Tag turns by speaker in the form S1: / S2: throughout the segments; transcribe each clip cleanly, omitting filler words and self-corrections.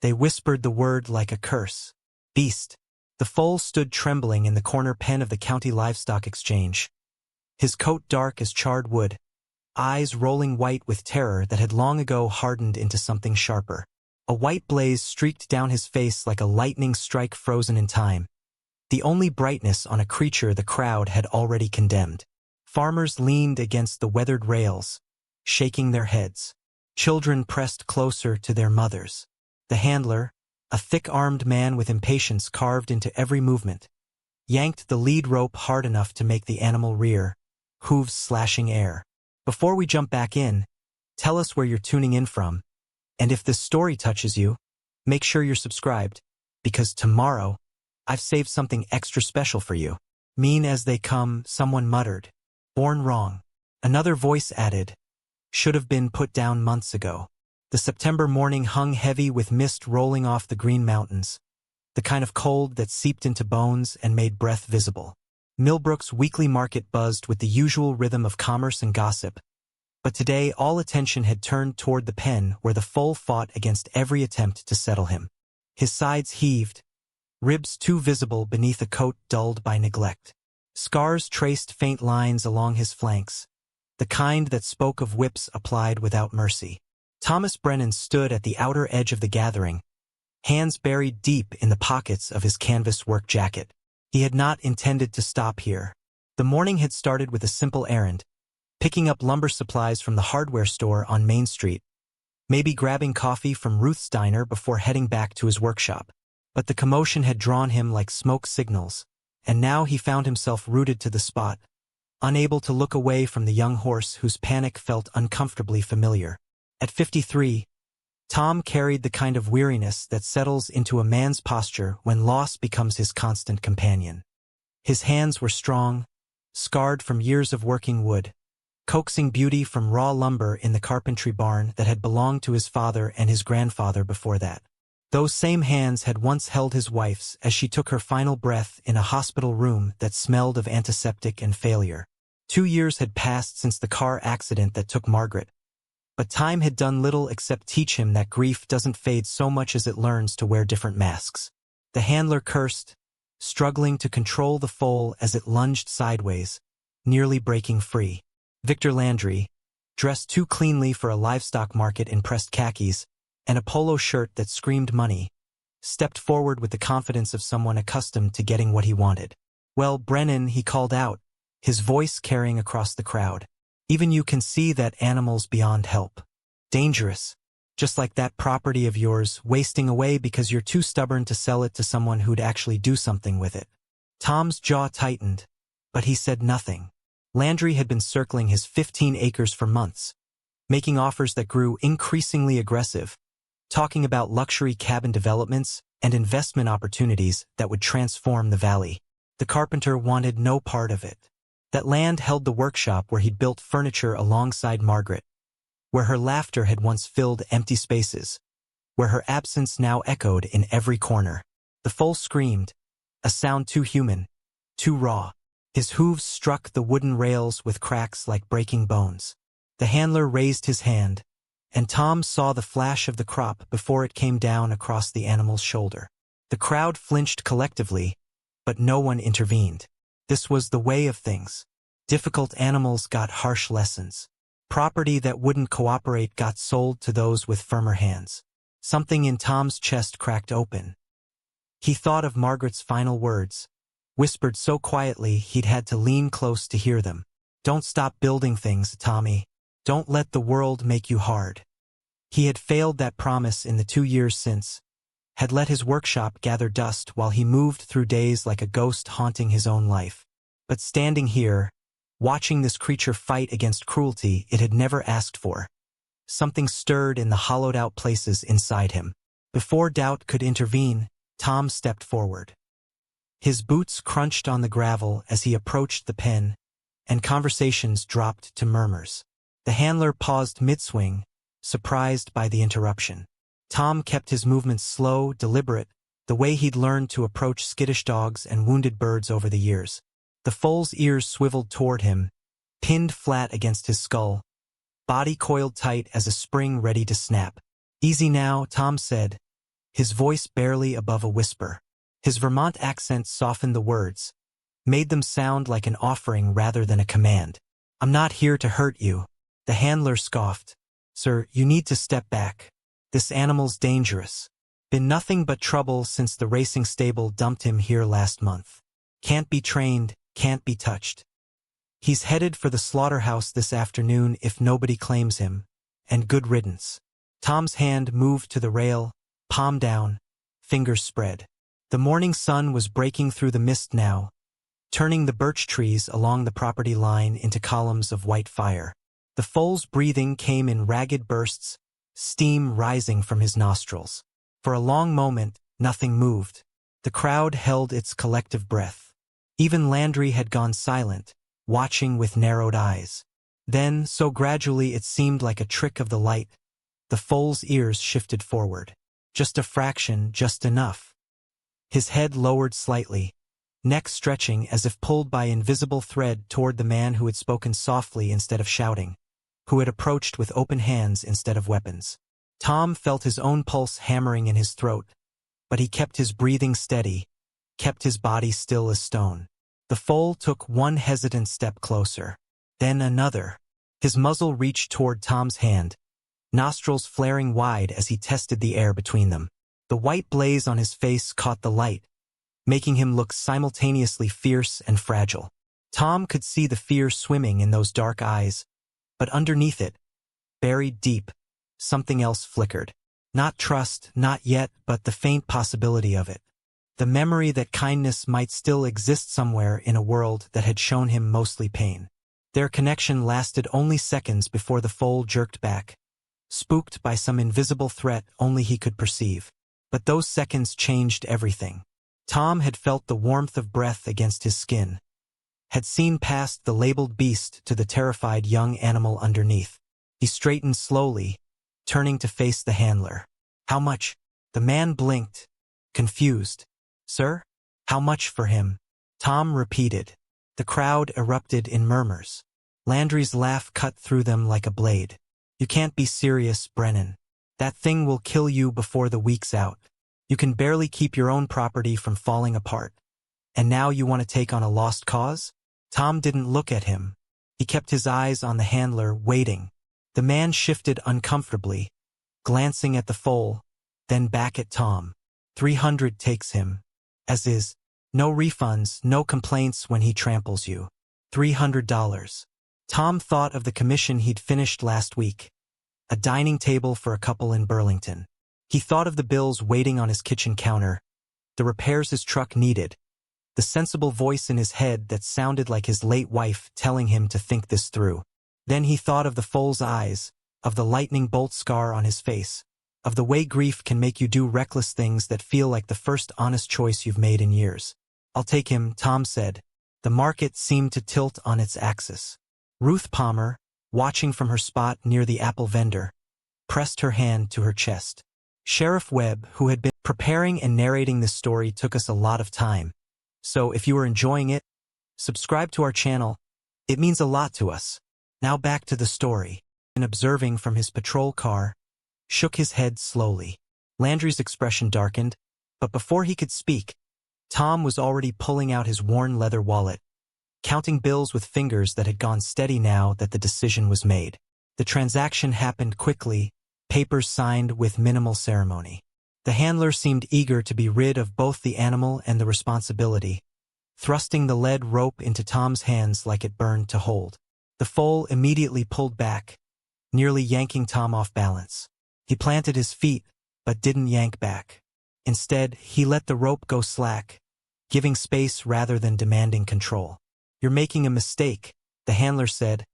S1: They whispered the word like a curse. Beast. The foal stood trembling in the corner pen of the County Livestock Exchange. His coat dark as charred wood, eyes rolling white with terror that had long ago hardened into something sharper. A white blaze streaked down his face like a lightning strike frozen in time, the only brightness on a creature the crowd had already condemned. Farmers leaned against the weathered rails, shaking their heads. Children pressed closer to their mothers. The handler, a thick-armed man with impatience carved into every movement, yanked the lead rope hard enough to make the animal rear, hooves slashing air. Before we jump back in, tell us where you're tuning in from, and if this story touches you, make sure you're subscribed, because tomorrow, I've saved something extra special for you. Mean as they come, someone muttered. Born wrong. Another voice added. Should have been put down months ago. The September morning hung heavy with mist rolling off the green mountains, the kind of cold that seeped into bones and made breath visible. Millbrook's weekly market buzzed with the usual rhythm of commerce and gossip, but today all attention had turned toward the pen where the foal fought against every attempt to settle him. His sides heaved, ribs too visible beneath a coat dulled by neglect. Scars traced faint lines along his flanks, the kind that spoke of whips applied without mercy. Thomas Brennan stood at the outer edge of the gathering, hands buried deep in the pockets of his canvas work jacket. He had not intended to stop here. The morning had started with a simple errand, picking up lumber supplies from the hardware store on Main Street, maybe grabbing coffee from Ruth's diner before heading back to his workshop. But the commotion had drawn him like smoke signals, and now he found himself rooted to the spot, unable to look away from the young horse whose panic felt uncomfortably familiar. At 53, Tom carried the kind of weariness that settles into a man's posture when loss becomes his constant companion. His hands were strong, scarred from years of working wood, coaxing beauty from raw lumber in the carpentry barn that had belonged to his father and his grandfather before that. Those same hands had once held his wife's as she took her final breath in a hospital room that smelled of antiseptic and failure. 2 years had passed since the car accident that took Margaret, but time had done little except teach him that grief doesn't fade so much as it learns to wear different masks. The handler cursed, struggling to control the foal as it lunged sideways, nearly breaking free. Victor Landry, dressed too cleanly for a livestock market in pressed khakis, and a polo shirt that screamed money, stepped forward with the confidence of someone accustomed to getting what he wanted. Well, Brennan, he called out, his voice carrying across the crowd. Even you can see that animal's beyond help. Dangerous. Just like that property of yours, wasting away because you're too stubborn to sell it to someone who'd actually do something with it. Tom's jaw tightened, but he said nothing. Landry had been circling his 15 acres for months, making offers that grew increasingly aggressive, talking about luxury cabin developments and investment opportunities that would transform the valley. The carpenter wanted no part of it. That land held the workshop where he'd built furniture alongside Margaret, where her laughter had once filled empty spaces, where her absence now echoed in every corner. The foal screamed, a sound too human, too raw. His hooves struck the wooden rails with cracks like breaking bones. The handler raised his hand, and Tom saw the flash of the crop before it came down across the animal's shoulder. The crowd flinched collectively, but no one intervened. This was the way of things. Difficult animals got harsh lessons. Property that wouldn't cooperate got sold to those with firmer hands. Something in Tom's chest cracked open. He thought of Margaret's final words, whispered so quietly he'd had to lean close to hear them. Don't stop building things, Tommy. Don't let the world make you hard. He had failed that promise in the 2 years since, had let his workshop gather dust while he moved through days like a ghost haunting his own life. But standing here, watching this creature fight against cruelty it had never asked for, something stirred in the hollowed-out places inside him. Before doubt could intervene, Tom stepped forward. His boots crunched on the gravel as he approached the pen, and conversations dropped to murmurs. The handler paused mid-swing, surprised by the interruption. Tom kept his movements slow, deliberate, the way he'd learned to approach skittish dogs and wounded birds over the years. The foal's ears swiveled toward him, pinned flat against his skull, body coiled tight as a spring ready to snap. Easy now, Tom said, his voice barely above a whisper. His Vermont accent softened the words, made them sound like an offering rather than a command. "I'm not here to hurt you." The handler scoffed. "Sir, you need to step back. This animal's dangerous. Been nothing but trouble since the racing stable dumped him here last month. Can't be trained, can't be touched. He's headed for the slaughterhouse this afternoon if nobody claims him. And good riddance." Tom's hand moved to the rail, palm down, fingers spread. The morning sun was breaking through the mist now, turning the birch trees along the property line into columns of white fire. The foal's breathing came in ragged bursts, steam rising from his nostrils. For a long moment, nothing moved. The crowd held its collective breath. Even Landry had gone silent, watching with narrowed eyes. Then, so gradually it seemed like a trick of the light, the foal's ears shifted forward. Just a fraction, just enough. His head lowered slightly, neck stretching as if pulled by invisible thread toward the man who had spoken softly instead of shouting, who had approached with open hands instead of weapons. Tom felt his own pulse hammering in his throat, but he kept his breathing steady, kept his body still as stone. The foal took one hesitant step closer, then another. His muzzle reached toward Tom's hand, nostrils flaring wide as he tested the air between them. The white blaze on his face caught the light, making him look simultaneously fierce and fragile. Tom could see the fear swimming in those dark eyes, but underneath it, buried deep, something else flickered. Not trust, not yet, but the faint possibility of it. The memory that kindness might still exist somewhere in a world that had shown him mostly pain. Their connection lasted only seconds before the foal jerked back, spooked by some invisible threat only he could perceive. But those seconds changed everything. Tom had felt the warmth of breath against his skin, had seen past the labeled beast to the terrified young animal underneath. He straightened slowly, turning to face the handler. "How much?" The man blinked, confused. "Sir? How much for him?" Tom repeated. The crowd erupted in murmurs. Landry's laugh cut through them like a blade. "You can't be serious, Brennan. That thing will kill you before the week's out. You can barely keep your own property from falling apart. And now you want to take on a lost cause?" Tom didn't look at him. He kept his eyes on the handler, waiting. The man shifted uncomfortably, glancing at the foal, then back at Tom. 300 takes him. As is. No refunds, no complaints when he tramples you. $300. Tom thought of the commission he'd finished last week. A dining table for a couple in Burlington. He thought of the bills waiting on his kitchen counter, the repairs his truck needed, the sensible voice in his head that sounded like his late wife telling him to think this through. Then he thought of the foal's eyes, of the lightning bolt scar on his face, of the way grief can make you do reckless things that feel like the first honest choice you've made in years. "I'll take him," Tom said. The market seemed to tilt on its axis. Ruth Palmer, watching from her spot near the apple vendor, pressed her hand to her chest. Sheriff Webb, who had been preparing and narrating this story, took us a lot of time. So if you are enjoying it, subscribe to our channel. It means a lot to us. Now back to the story. And observing from his patrol car, shook his head slowly. Landry's expression darkened, but before he could speak, Tom was already pulling out his worn leather wallet, counting bills with fingers that had gone steady now that the decision was made. The transaction happened quickly, papers signed with minimal ceremony. The handler seemed eager to be rid of both the animal and the responsibility, thrusting the lead rope into Tom's hands like it burned to hold. The foal immediately pulled back, nearly yanking Tom off balance. He planted his feet, but didn't yank back. Instead, he let the rope go slack, giving space rather than demanding control. "You're making a mistake," the handler said,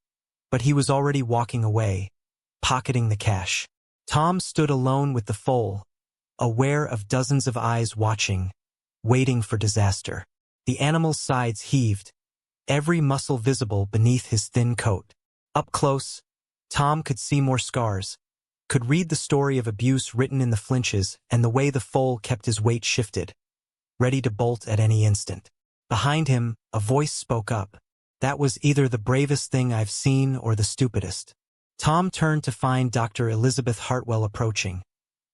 S1: but he was already walking away, pocketing the cash. Tom stood alone with the foal, aware of dozens of eyes watching, waiting for disaster. The animal's sides heaved, every muscle visible beneath his thin coat. Up close, Tom could see more scars, could read the story of abuse written in the flinches and the way the foal kept his weight shifted, ready to bolt at any instant. Behind him, a voice spoke up. "That was either the bravest thing I've seen or the stupidest." Tom turned to find Dr. Elizabeth Hartwell approaching,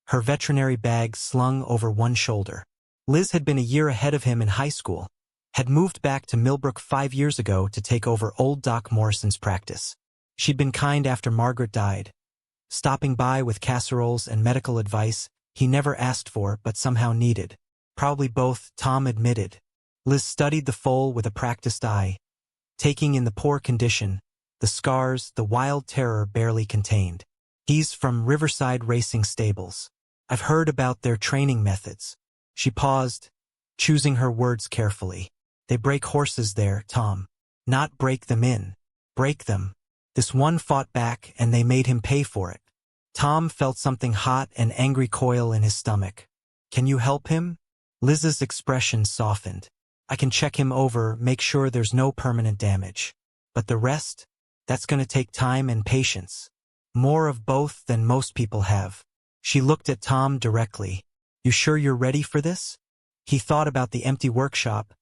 S1: her veterinary bag slung over one shoulder. Liz had been a year ahead of him in high school, had moved back to Millbrook 5 years ago to take over old Doc Morrison's practice. She'd been kind after Margaret died, stopping by with casseroles and medical advice he never asked for but somehow needed. Probably both, Tom admitted. Liz studied the foal with a practiced eye, taking in the poor condition, the scars, the wild terror barely contained. He's from Riverside Racing Stables. I've heard about their training methods. She paused, choosing her words carefully. They break horses there, Tom. Not break them in. Break them. This one fought back and they made him pay for it. Tom felt something hot and angry coil in his stomach. Can you help him? Liz's expression softened. I can check him over, make sure there's no permanent damage. But the rest? That's going to take time and patience. More of both than most people have. She looked at Tom directly. You sure you're ready for this? He thought about the empty workshop,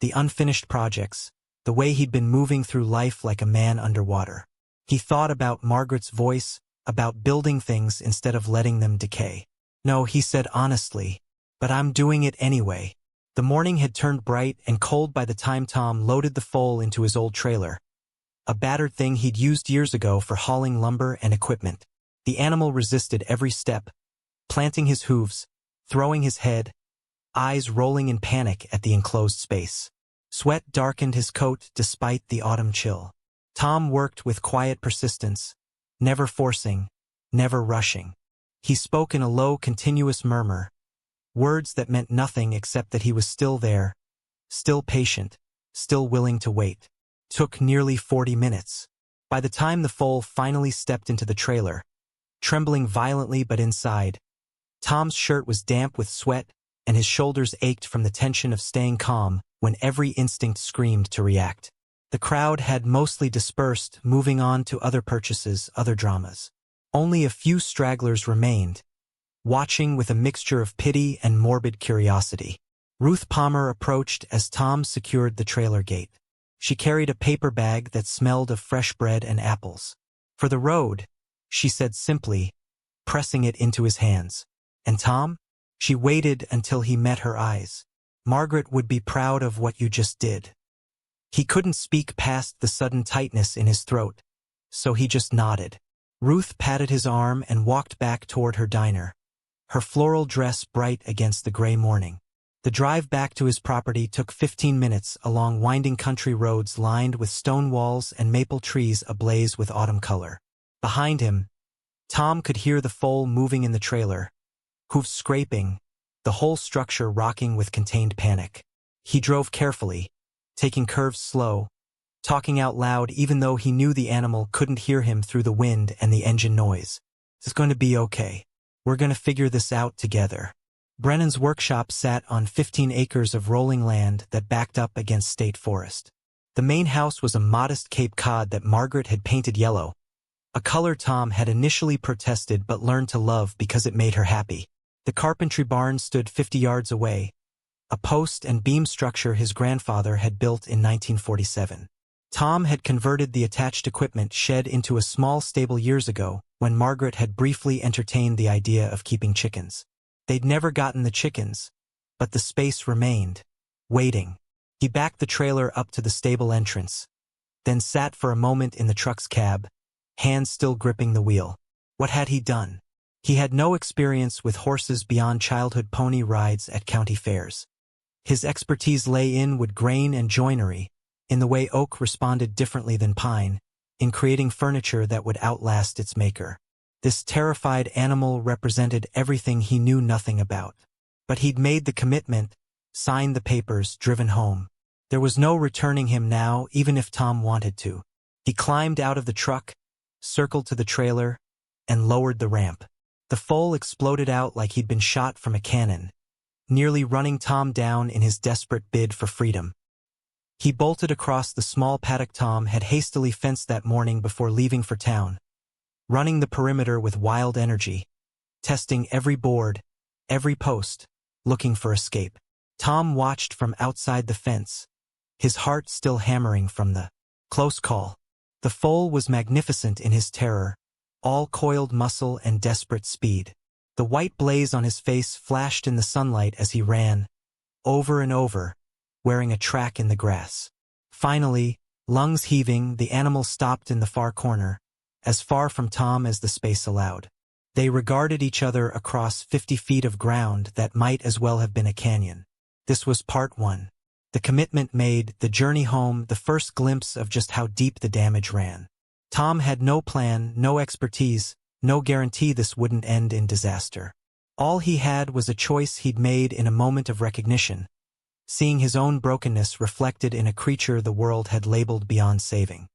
S1: the unfinished projects, the way he'd been moving through life like a man underwater. He thought about Margaret's voice, about building things instead of letting them decay. No, he said honestly, but I'm doing it anyway. The morning had turned bright and cold by the time Tom loaded the foal into his old trailer, a battered thing he'd used years ago for hauling lumber and equipment. The animal resisted every step, planting his hooves, throwing his head, eyes rolling in panic at the enclosed space. Sweat darkened his coat despite the autumn chill. Tom worked with quiet persistence, never forcing, never rushing. He spoke in a low, continuous murmur, words that meant nothing except that he was still there, still patient, still willing to wait. Took nearly 40 minutes. By the time the foal finally stepped into the trailer, trembling violently but inside, Tom's shirt was damp with sweat and his shoulders ached from the tension of staying calm when every instinct screamed to react. The crowd had mostly dispersed, moving on to other purchases, other dramas. Only a few stragglers remained, watching with a mixture of pity and morbid curiosity. Ruth Palmer approached as Tom secured the trailer gate. She carried a paper bag that smelled of fresh bread and apples. For the road, she said simply, pressing it into his hands. And Tom? She waited until he met her eyes. Margaret would be proud of what you just did. He couldn't speak past the sudden tightness in his throat, so he just nodded. Ruth patted his arm and walked back toward her diner, her floral dress bright against the gray morning. The drive back to his property took 15 minutes along winding country roads lined with stone walls and maple trees ablaze with autumn color. Behind him, Tom could hear the foal moving in the trailer, hooves scraping, the whole structure rocking with contained panic. He drove carefully, taking curves slow, talking out loud even though he knew the animal couldn't hear him through the wind and the engine noise. It's going to be okay. We're going to figure this out together. Brennan's workshop sat on 15 acres of rolling land that backed up against state forest. The main house was a modest Cape Cod that Margaret had painted yellow, a color Tom had initially protested but learned to love because it made her happy. The carpentry barn stood 50 yards away, a post and beam structure his grandfather had built in 1947. Tom had converted the attached equipment shed into a small stable years ago when Margaret had briefly entertained the idea of keeping chickens. They'd never gotten the chickens, but the space remained, waiting. He backed the trailer up to the stable entrance, then sat for a moment in the truck's cab, hands still gripping the wheel. What had he done? He had no experience with horses beyond childhood pony rides at county fairs. His expertise lay in wood grain and joinery, in the way oak responded differently than pine, in creating furniture that would outlast its maker. This terrified animal represented everything he knew nothing about. But he'd made the commitment, signed the papers, driven home. There was no returning him now, even if Tom wanted to. He climbed out of the truck, circled to the trailer, and lowered the ramp. The foal exploded out like he'd been shot from a cannon, nearly running Tom down in his desperate bid for freedom. He bolted across the small paddock Tom had hastily fenced that morning before leaving for town, running the perimeter with wild energy, testing every board, every post, looking for escape. Tom watched from outside the fence, his heart still hammering from the close call. The foal was magnificent in his terror, all coiled muscle and desperate speed. The white blaze on his face flashed in the sunlight as he ran, over and over, wearing a track in the grass. Finally, lungs heaving, the animal stopped in the far corner, as far from Tom as the space allowed. They regarded each other across 50 feet of ground that might as well have been a canyon. This was part 1. The commitment made, the journey home, the first glimpse of just how deep the damage ran. Tom had no plan, no expertise, no guarantee this wouldn't end in disaster. All he had was a choice he'd made in a moment of recognition, seeing his own brokenness reflected in a creature the world had labeled beyond saving.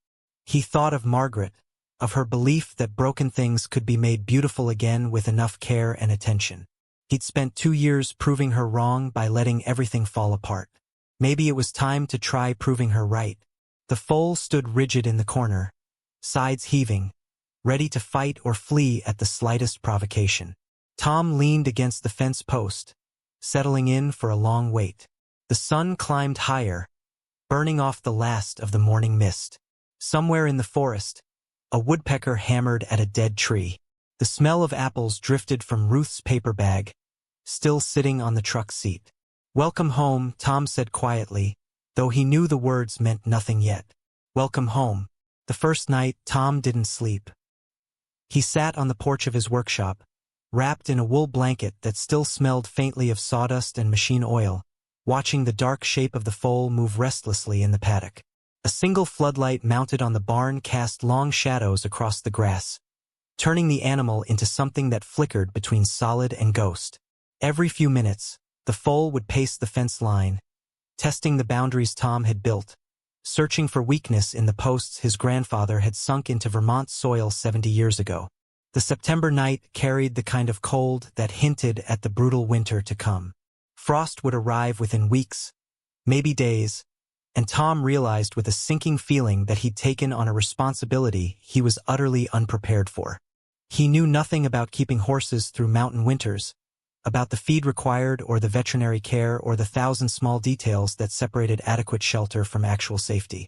S1: He thought of Margaret, of her belief that broken things could be made beautiful again with enough care and attention. He'd spent 2 years proving her wrong by letting everything fall apart. Maybe it was time to try proving her right. The foal stood rigid in the corner, sides heaving, ready to fight or flee at the slightest provocation. Tom leaned against the fence post, settling in for a long wait. The sun climbed higher, burning off the last of the morning mist. Somewhere in the forest, a woodpecker hammered at a dead tree. The smell of apples drifted from Ruth's paper bag, still sitting on the truck seat. "Welcome home," Tom said quietly, though he knew the words meant nothing yet. Welcome home. The first night, Tom didn't sleep. He sat on the porch of his workshop, wrapped in a wool blanket that still smelled faintly of sawdust and machine oil, watching the dark shape of the foal move restlessly in the paddock. A single floodlight mounted on the barn cast long shadows across the grass, turning the animal into something that flickered between solid and ghost. Every few minutes, the foal would pace the fence line, testing the boundaries Tom had built, searching for weakness in the posts his grandfather had sunk into Vermont soil 70 years ago. The September night carried the kind of cold that hinted at the brutal winter to come. Frost would arrive within weeks, maybe days, and Tom realized with a sinking feeling that he'd taken on a responsibility he was utterly unprepared for. He knew nothing about keeping horses through mountain winters, about the feed required or the veterinary care or the 1,000 small details that separated adequate shelter from actual safety.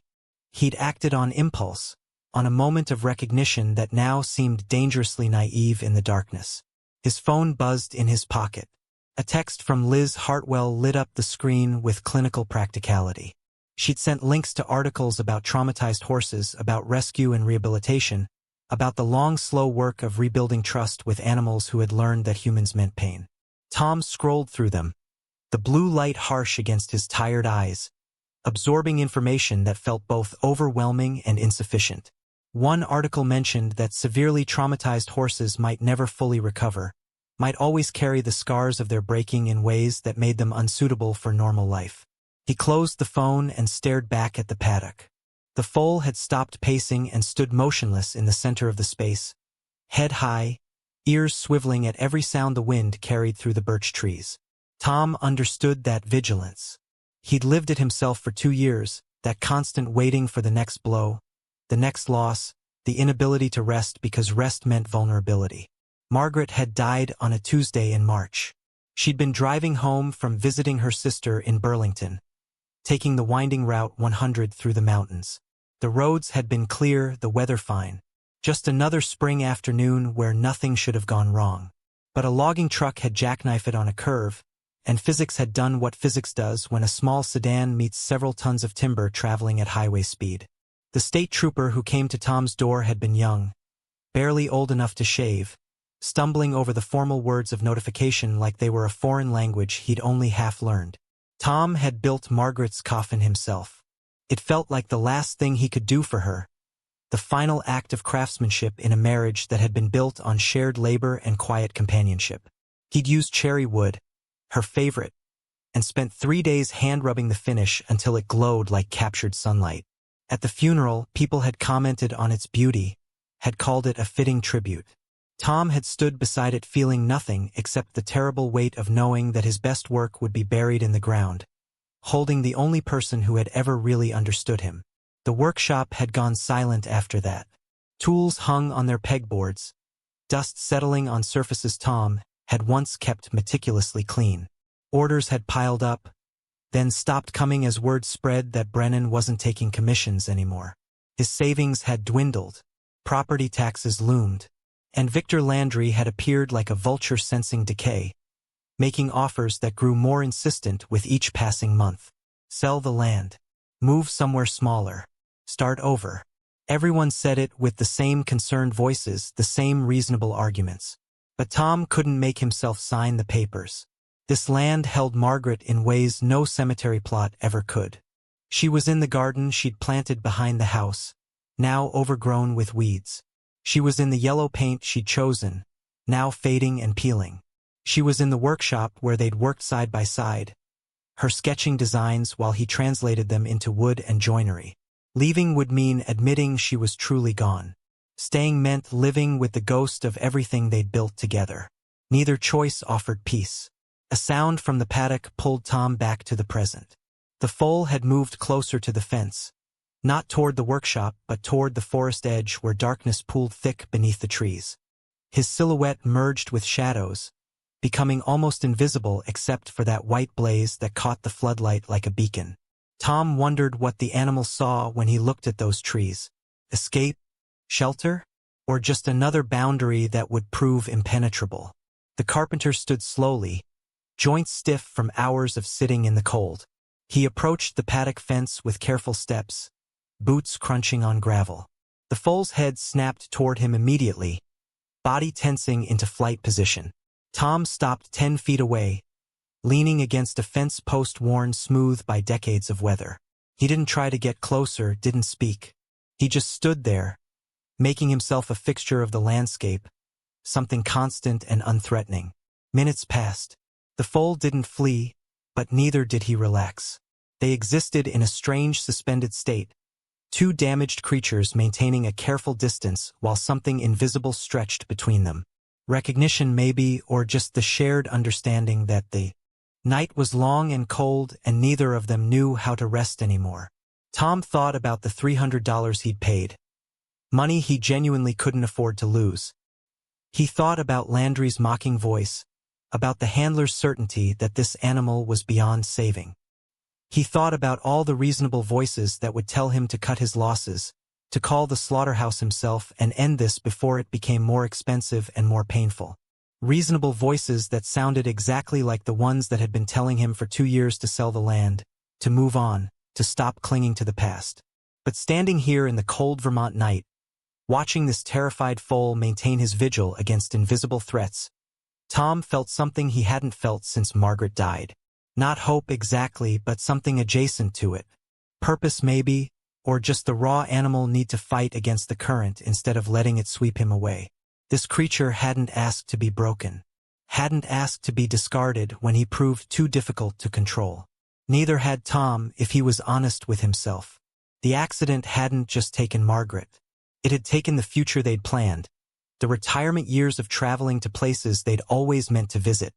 S1: He'd acted on impulse, on a moment of recognition that now seemed dangerously naive in the darkness. His phone buzzed in his pocket. A text from Liz Hartwell lit up the screen with clinical practicality. She'd sent links to articles about traumatized horses, about rescue and rehabilitation, about the long, slow work of rebuilding trust with animals who had learned that humans meant pain. Tom scrolled through them, the blue light harsh against his tired eyes, absorbing information that felt both overwhelming and insufficient. One article mentioned that severely traumatized horses might never fully recover, might always carry the scars of their breaking in ways that made them unsuitable for normal life. He closed the phone and stared back at the paddock. The foal had stopped pacing and stood motionless in the center of the space, head high, ears swiveling at every sound the wind carried through the birch trees. Tom understood that vigilance. He'd lived it himself for 2 years, that constant waiting for the next blow, the next loss, the inability to rest because rest meant vulnerability. Margaret had died on a Tuesday in March. She'd been driving home from visiting her sister in Burlington, taking the winding Route 100 through the mountains. The roads had been clear, the weather fine. Just another spring afternoon where nothing should have gone wrong. But a logging truck had jackknifed it on a curve, and physics had done what physics does when a small sedan meets several tons of timber traveling at highway speed. The state trooper who came to Tom's door had been young, barely old enough to shave, stumbling over the formal words of notification like they were a foreign language he'd only half learned. Tom had built Margaret's coffin himself. It felt like the last thing he could do for her, the final act of craftsmanship in a marriage that had been built on shared labor and quiet companionship. He'd used cherry wood, her favorite, and spent 3 days hand-rubbing the finish until it glowed like captured sunlight. At the funeral, people had commented on its beauty, had called it a fitting tribute. Tom had stood beside it feeling nothing except the terrible weight of knowing that his best work would be buried in the ground, holding the only person who had ever really understood him. The workshop had gone silent after that. Tools hung on their pegboards, dust settling on surfaces Tom had once kept meticulously clean. Orders had piled up, then stopped coming as word spread that Brennan wasn't taking commissions anymore. His savings had dwindled. Property taxes loomed. and Victor Landry had appeared like a vulture sensing decay, making offers that grew more insistent with each passing month. Sell the land. Move somewhere smaller. Start over. Everyone said it with the same concerned voices, the same reasonable arguments. But Tom couldn't make himself sign the papers. This land held Margaret in ways no cemetery plot ever could. She was in the garden she'd planted behind the house, now overgrown with weeds. She was in the yellow paint she'd chosen, now fading and peeling. She was in the workshop where they'd worked side by side, her sketching designs while he translated them into wood and joinery. Leaving would mean admitting she was truly gone. Staying meant living with the ghost of everything they'd built together. Neither choice offered peace. A sound from the paddock pulled Tom back to the present. The foal had moved closer to the fence, not toward the workshop but toward the forest edge where darkness pooled thick beneath the trees. His silhouette merged with shadows, becoming almost invisible except for that white blaze that caught the floodlight like a beacon. Tom wondered what the animal saw when he looked at those trees. Escape? Shelter? Or just another boundary that would prove impenetrable? The carpenter stood slowly, joints stiff from hours of sitting in the cold. He approached the paddock fence with careful steps, boots crunching on gravel. The foal's head snapped toward him immediately, body tensing into flight position. Tom stopped 10 feet away, leaning against a fence post worn smooth by decades of weather. He didn't try to get closer, didn't speak. He just stood there, making himself a fixture of the landscape, something constant and unthreatening. Minutes passed. The foal didn't flee, but neither did he relax. They existed in a strange suspended state, two damaged creatures maintaining a careful distance while something invisible stretched between them. Recognition maybe, or just the shared understanding that the night was long and cold and neither of them knew how to rest anymore. Tom thought about the $300 he'd paid, money he genuinely couldn't afford to lose. He thought about Landry's mocking voice, about the handler's certainty that this animal was beyond saving. He thought about all the reasonable voices that would tell him to cut his losses, to call the slaughterhouse himself and end this before it became more expensive and more painful. Reasonable voices that sounded exactly like the ones that had been telling him for 2 years to sell the land, to move on, to stop clinging to the past. But standing here in the cold Vermont night, watching this terrified foal maintain his vigil against invisible threats, Tom felt something he hadn't felt since Margaret died. Not hope exactly, but something adjacent to it. Purpose maybe, or just the raw animal need to fight against the current instead of letting it sweep him away. This creature hadn't asked to be broken, hadn't asked to be discarded when he proved too difficult to control. Neither had Tom, if he was honest with himself. The accident hadn't just taken Margaret. It had taken the future they'd planned, the retirement years of traveling to places they'd always meant to visit,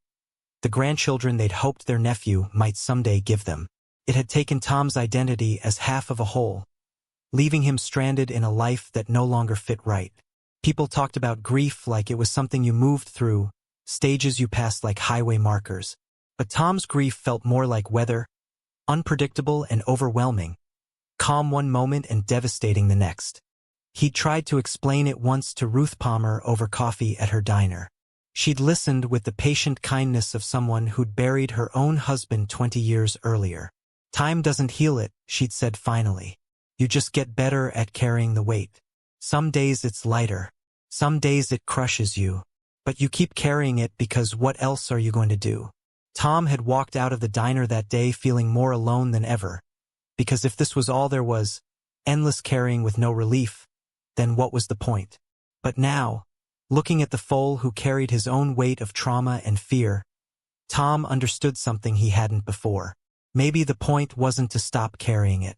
S1: the grandchildren they'd hoped their nephew might someday give them. It had taken Tom's identity as half of a whole, leaving him stranded in a life that no longer fit right. People talked about grief like it was something you moved through, stages you passed like highway markers. But Tom's grief felt more like weather, unpredictable and overwhelming, calm one moment and devastating the next. He'd tried to explain it once to Ruth Palmer over coffee at her diner. She'd listened with the patient kindness of someone who'd buried her own husband 20 years earlier. Time doesn't heal it, she'd said finally. You just get better at carrying the weight. Some days it's lighter. Some days it crushes you. But you keep carrying it because what else are you going to do? Tom had walked out of the diner that day feeling more alone than ever. Because if this was all there was, endless carrying with no relief, then what was the point? But now, looking at the foal who carried his own weight of trauma and fear, Tom understood something he hadn't before. Maybe the point wasn't to stop carrying it.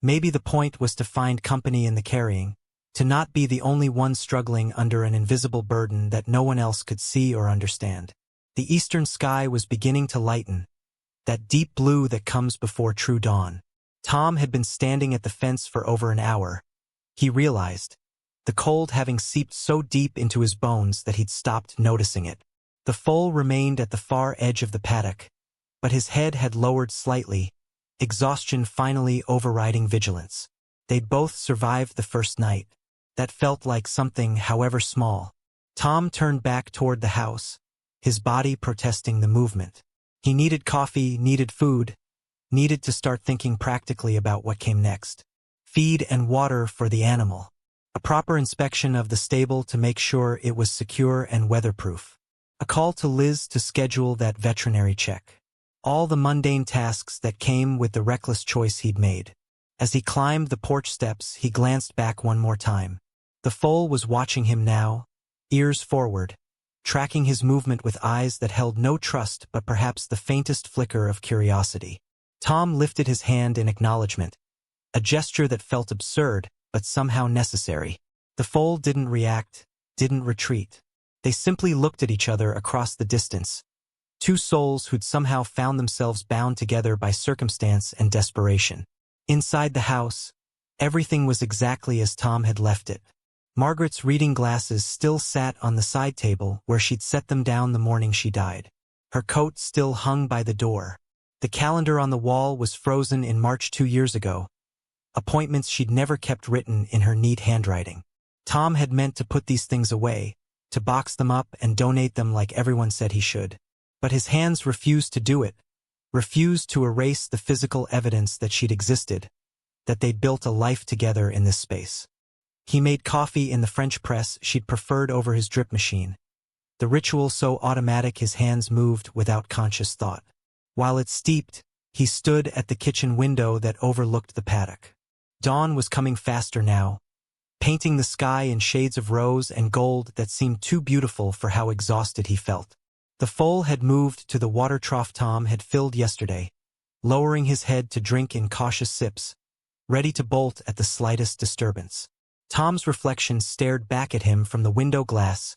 S1: Maybe the point was to find company in the carrying, to not be the only one struggling under an invisible burden that no one else could see or understand. The eastern sky was beginning to lighten, that deep blue that comes before true dawn. Tom had been standing at the fence for over an hour. He realized, the cold having seeped so deep into his bones that he'd stopped noticing it. The foal remained at the far edge of the paddock, but his head had lowered slightly, exhaustion finally overriding vigilance. They'd both survived the first night. That felt like something, however small, Tom turned back toward the house, his body protesting the movement. He needed coffee, needed food, needed to start thinking practically about what came next. Feed and water for the animal. A proper inspection of the stable to make sure it was secure and weatherproof. A call to Liz to schedule that veterinary check. All the mundane tasks that came with the reckless choice he'd made. As he climbed the porch steps, he glanced back one more time. The foal was watching him now, ears forward, tracking his movement with eyes that held no trust but perhaps the faintest flicker of curiosity. Tom lifted his hand in acknowledgement, a gesture that felt absurd but somehow necessary. The foal didn't react, didn't retreat. They simply looked at each other across the distance. Two souls who'd somehow found themselves bound together by circumstance and desperation. Inside the house, everything was exactly as Tom had left it. Margaret's reading glasses still sat on the side table where she'd set them down the morning she died. Her coat still hung by the door. The calendar on the wall was frozen in March 2 years ago. Appointments she'd never kept written in her neat handwriting. Tom had meant to put these things away, to box them up and donate them like everyone said he should. But his hands refused to do it, refused to erase the physical evidence that she'd existed, that they'd built a life together in this space. He made coffee in the French press she'd preferred over his drip machine, the ritual so automatic his hands moved without conscious thought. While it steeped, he stood at the kitchen window that overlooked the paddock. Dawn was coming faster now, painting the sky in shades of rose and gold that seemed too beautiful for how exhausted he felt. The foal had moved to the water trough Tom had filled yesterday, lowering his head to drink in cautious sips, ready to bolt at the slightest disturbance. Tom's reflection stared back at him from the window glass,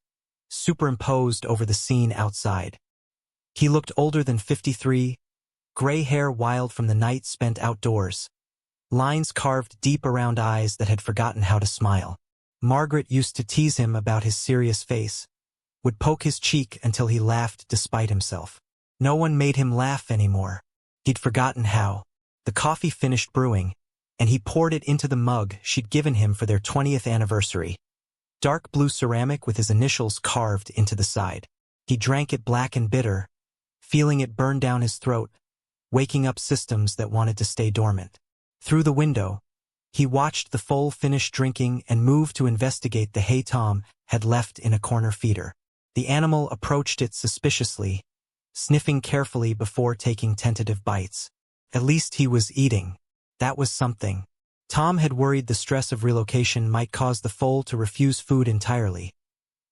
S1: superimposed over the scene outside. He looked older than 53, gray hair wild from the night spent outdoors, lines carved deep around eyes that had forgotten how to smile. Margaret used to tease him about his serious face, would poke his cheek until he laughed despite himself. No one made him laugh anymore. He'd forgotten how. The coffee finished brewing, and he poured it into the mug she'd given him for their 20th anniversary. Dark blue ceramic with his initials carved into the side. He drank it black and bitter, feeling it burn down his throat, waking up systems that wanted to stay dormant. Through the window, he watched the foal finish drinking and move to investigate the hay Tom had left in a corner feeder. The animal approached it suspiciously, sniffing carefully before taking tentative bites. At least he was eating. That was something. Tom had worried the stress of relocation might cause the foal to refuse food entirely.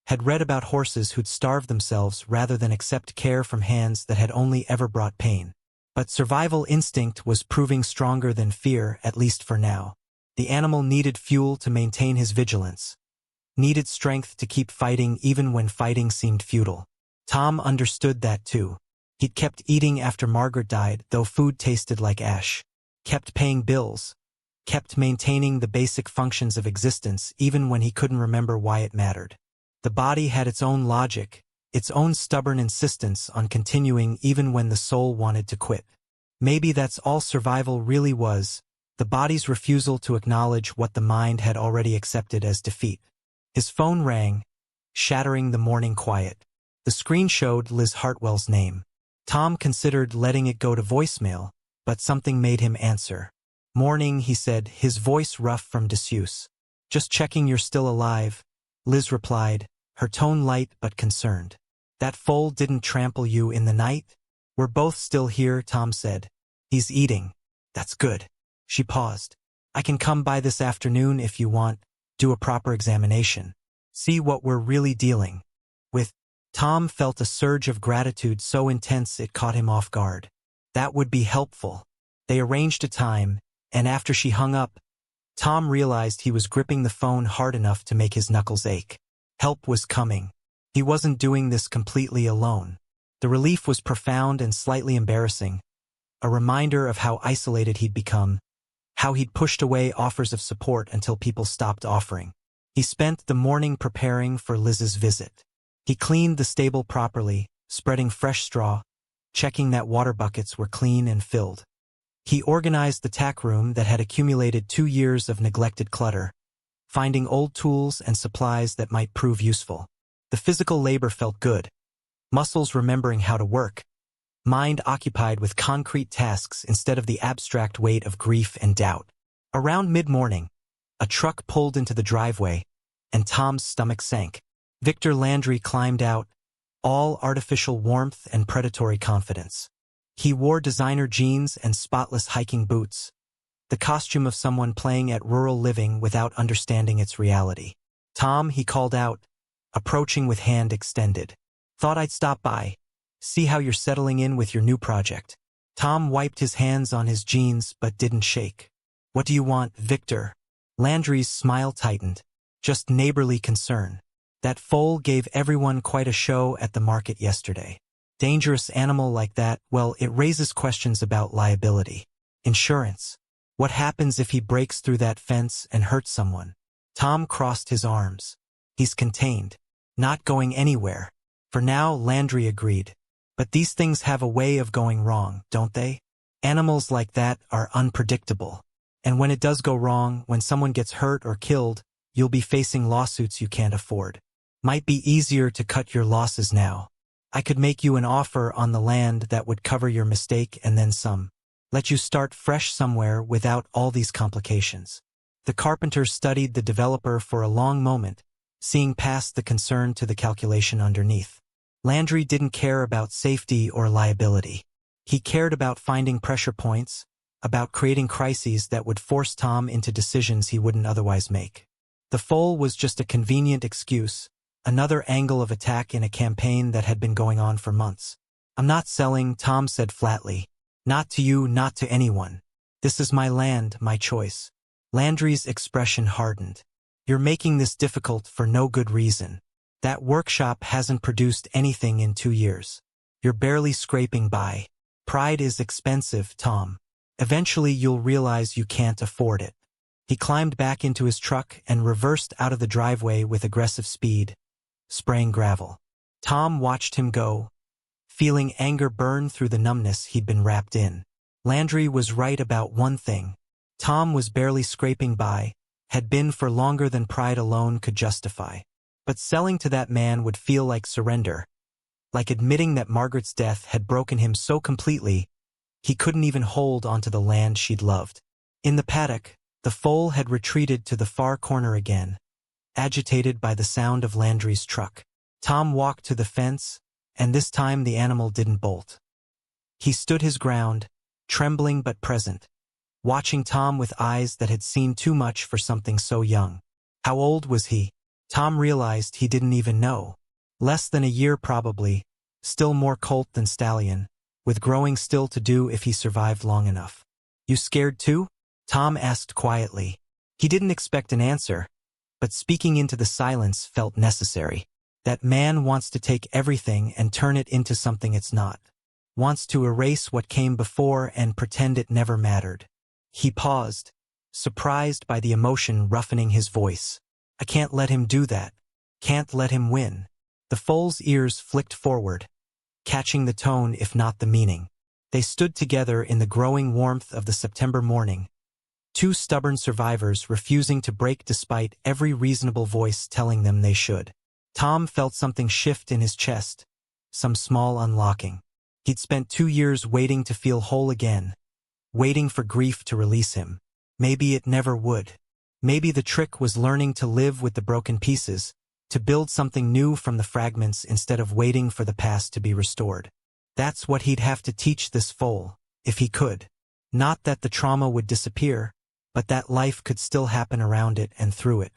S1: Had read about horses who'd starve themselves rather than accept care from hands that had only ever brought pain. But survival instinct was proving stronger than fear, at least for now. The animal needed fuel to maintain his vigilance. Needed strength to keep fighting even when fighting seemed futile. Tom understood that too. He'd kept eating after Margaret died, though food tasted like ash. Kept paying bills. Kept maintaining the basic functions of existence even when he couldn't remember why it mattered. The body had its own logic, its own stubborn insistence on continuing even when the soul wanted to quit. Maybe that's all survival really was, the body's refusal to acknowledge what the mind had already accepted as defeat. His phone rang, shattering the morning quiet. The screen showed Liz Hartwell's name. Tom considered letting it go to voicemail, but something made him answer. "Morning," he said, his voice rough from disuse. "Just checking you're still alive," Liz replied, her tone light but concerned. "That foal didn't trample you in the night?" "We're both still here," Tom said. "He's eating." "That's good." She paused. "I can come by this afternoon if you want, do a proper examination. See what we're really dealing with." Tom felt a surge of gratitude so intense it caught him off guard. That would be helpful. They arranged a time, and after she hung up, Tom realized he was gripping the phone hard enough to make his knuckles ache. Help was coming. He wasn't doing this completely alone. The relief was profound and slightly embarrassing, a reminder of how isolated he'd become, how he'd pushed away offers of support until people stopped offering. He spent the morning preparing for Liz's visit. He cleaned the stable properly, spreading fresh straw, checking that water buckets were clean and filled. He organized the tack room that had accumulated 2 years of neglected clutter, finding old tools and supplies that might prove useful. The physical labor felt good, muscles remembering how to work, mind occupied with concrete tasks instead of the abstract weight of grief and doubt. Around mid-morning, a truck pulled into the driveway, and Tom's stomach sank. Victor Landry climbed out, all artificial warmth and predatory confidence. He wore designer jeans and spotless hiking boots, the costume of someone playing at rural living without understanding its reality. "Tom," he called out, approaching with hand extended. "Thought I'd stop by, see how you're settling in with your new project." Tom wiped his hands on his jeans but didn't shake. "What do you want, Victor?" Landry's smile tightened. "Just neighborly concern. That foal gave everyone quite a show at the market yesterday. Dangerous animal like that, well, it raises questions about liability. Insurance. What happens if he breaks through that fence and hurts someone?" Tom crossed his arms. "He's contained. Not going anywhere. For now," Landry agreed. "But these things have a way of going wrong, don't they? Animals like that are unpredictable. And when it does go wrong, when someone gets hurt or killed, you'll be facing lawsuits you can't afford. Might be easier to cut your losses now. I could make you an offer on the land that would cover your mistake and then some. Let you start fresh somewhere without all these complications." The carpenter studied the developer for a long moment, seeing past the concern to the calculation underneath. Landry didn't care about safety or liability. He cared about finding pressure points, about creating crises that would force Tom into decisions he wouldn't otherwise make. The foal was just a convenient excuse, another angle of attack in a campaign that had been going on for months. "I'm not selling," Tom said flatly. "Not to you, not to anyone. This is my land, my choice." Landry's expression hardened. "You're making this difficult for no good reason. That workshop hasn't produced anything in 2 years. You're barely scraping by. Pride is expensive, Tom. Eventually you'll realize you can't afford it." He climbed back into his truck and reversed out of the driveway with aggressive speed, spraying gravel. Tom watched him go, feeling anger burn through the numbness he'd been wrapped in. Landry was right about one thing. Tom was barely scraping by, had been for longer than pride alone could justify. But selling to that man would feel like surrender, like admitting that Margaret's death had broken him so completely he couldn't even hold onto the land she'd loved. In the paddock, the foal had retreated to the far corner again, agitated by the sound of Landry's truck. Tom walked to the fence, and this time the animal didn't bolt. He stood his ground, trembling but present, watching Tom with eyes that had seen too much for something so young. How old was he? Tom realized he didn't even know. Less than a year probably, still more colt than stallion, with growing still to do if he survived long enough. "You scared too?" Tom asked quietly. He didn't expect an answer, but speaking into the silence felt necessary. That man wants to take everything and turn it into something it's not. Wants to erase what came before and pretend it never mattered. He paused, surprised by the emotion roughening his voice. "I can't let him do that. Can't let him win." The foal's ears flicked forward, catching the tone if not the meaning. They stood together in the growing warmth of the September morning, two stubborn survivors refusing to break despite every reasonable voice telling them they should. Tom felt something shift in his chest, some small unlocking. He'd spent 2 years waiting to feel whole again, waiting for grief to release him. Maybe it never would. Maybe the trick was learning to live with the broken pieces, to build something new from the fragments instead of waiting for the past to be restored. That's what he'd have to teach this foal, if he could. Not that the trauma would disappear, but that life could still happen around it and through it.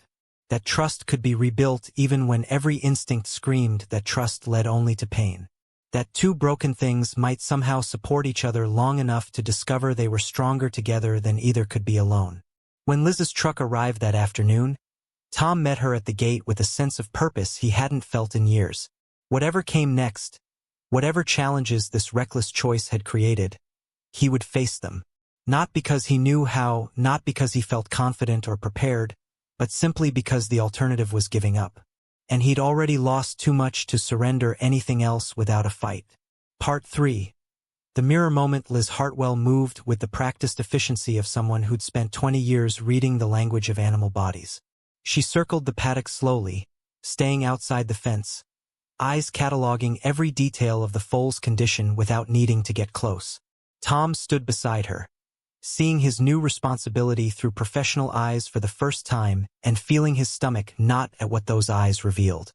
S1: That trust could be rebuilt even when every instinct screamed that trust led only to pain. That two broken things might somehow support each other long enough to discover they were stronger together than either could be alone. When Liz's truck arrived that afternoon, Tom met her at the gate with a sense of purpose he hadn't felt in years. Whatever came next, whatever challenges this reckless choice had created, he would face them. Not because he knew how, not because he felt confident or prepared, but simply because the alternative was giving up. And he'd already lost too much to surrender anything else without a fight. Part 3. The mirror moment. Liz Hartwell moved with the practiced efficiency of someone who'd spent 20 years reading the language of animal bodies. She circled the paddock slowly, staying outside the fence, eyes cataloging every detail of the foal's condition without needing to get close. Tom stood beside her, seeing his new responsibility through professional eyes for the first time and feeling his stomach knot at what those eyes revealed.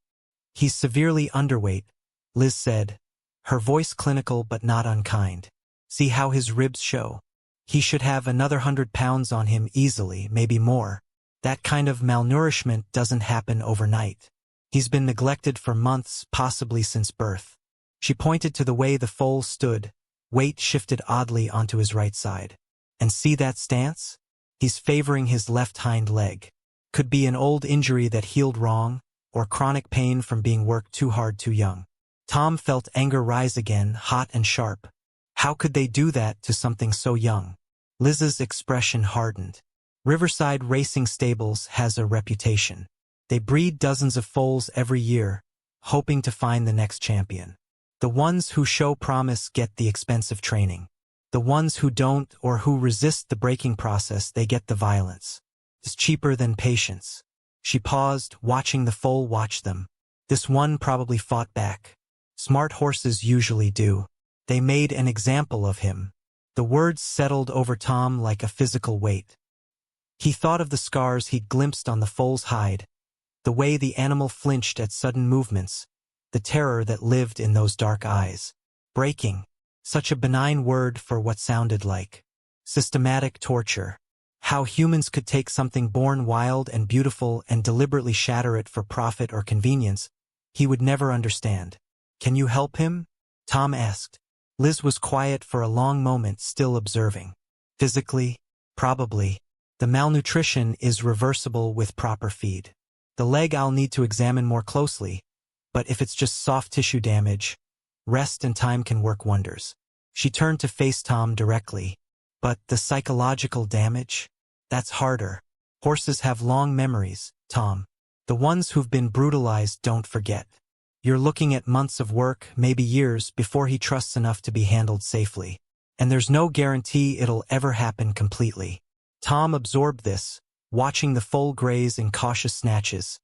S1: "He's severely underweight," Liz said, her voice clinical but not unkind. "See how his ribs show? He should have another 100 pounds on him easily, maybe more. That kind of malnourishment doesn't happen overnight. He's been neglected for months, possibly since birth." She pointed to the way the foal stood, weight shifted oddly onto his right side. "And see that stance? He's favoring his left hind leg. Could be an old injury that healed wrong, or chronic pain from being worked too hard too young." Tom felt anger rise again, hot and sharp. How could they do that to something so young? Liz's expression hardened. Riverside Racing Stables has a reputation. They breed dozens of foals every year, hoping to find the next champion. The ones who show promise get the expensive training. The ones who don't or who resist the breaking process, they get the violence. It's cheaper than patience. She paused, watching the foal watch them. This one probably fought back. Smart horses usually do. They made an example of him. The words settled over Tom like a physical weight. He thought of the scars he'd glimpsed on the foal's hide, the way the animal flinched at sudden movements, the terror that lived in those dark eyes. Breaking. Such a benign word for what sounded like systematic torture. How humans could take something born wild and beautiful and deliberately shatter it for profit or convenience, he would never understand. "Can you help him?" Tom asked. Liz was quiet for a long moment, still observing. "Physically? Probably. The malnutrition is reversible with proper feed. The leg I'll need to examine more closely, but if it's just soft tissue damage, rest and time can work wonders." She turned to face Tom directly. "But the psychological damage? That's harder. Horses have long memories, Tom. The ones who've been brutalized don't forget. You're looking at months of work, maybe years, before he trusts enough to be handled safely. And there's no guarantee it'll ever happen completely." Tom absorbed this, watching the foal graze in cautious snatches,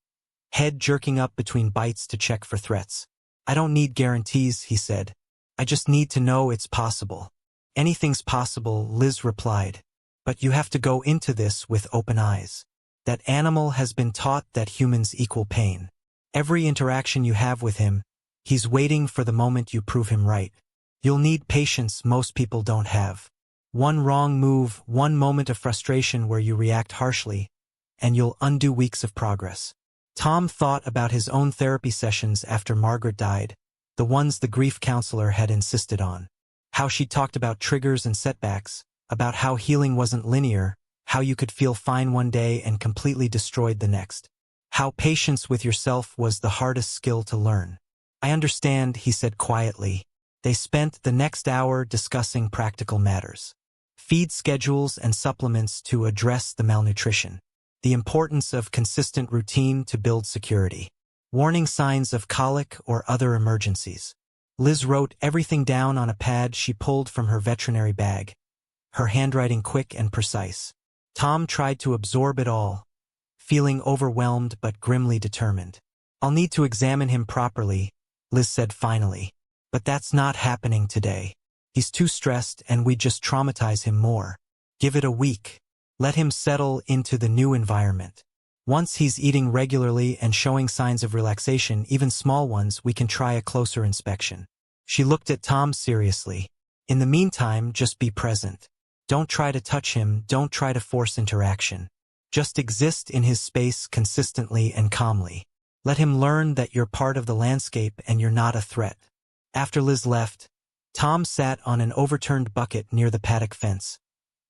S1: head jerking up between bites to check for threats. "I don't need guarantees," he said. "I just need to know it's possible." "Anything's possible," Liz replied. "But you have to go into this with open eyes. That animal has been taught that humans equal pain. Every interaction you have with him, he's waiting for the moment you prove him right. You'll need patience most people don't have. One wrong move, one moment of frustration where you react harshly, and you'll undo weeks of progress." Tom thought about his own therapy sessions after Margaret died, the ones the grief counselor had insisted on. How she talked about triggers and setbacks, about how healing wasn't linear, how you could feel fine one day and completely destroyed the next. How patience with yourself was the hardest skill to learn. "I understand," he said quietly. They spent the next hour discussing practical matters. Feed schedules and supplements to address the malnutrition. The importance of consistent routine to build security. Warning signs of colic or other emergencies. Liz wrote everything down on a pad she pulled from her veterinary bag, her handwriting quick and precise. Tom tried to absorb it all, feeling overwhelmed but grimly determined. "I'll need to examine him properly," Liz said finally. "But that's not happening today. He's too stressed and we'd just traumatize him more. Give it a week. Let him settle into the new environment. Once he's eating regularly and showing signs of relaxation, even small ones, we can try a closer inspection." She looked at Tom seriously. "In the meantime, just be present. Don't try to touch him, don't try to force interaction. Just exist in his space consistently and calmly. Let him learn that you're part of the landscape and you're not a threat." After Liz left, Tom sat on an overturned bucket near the paddock fence,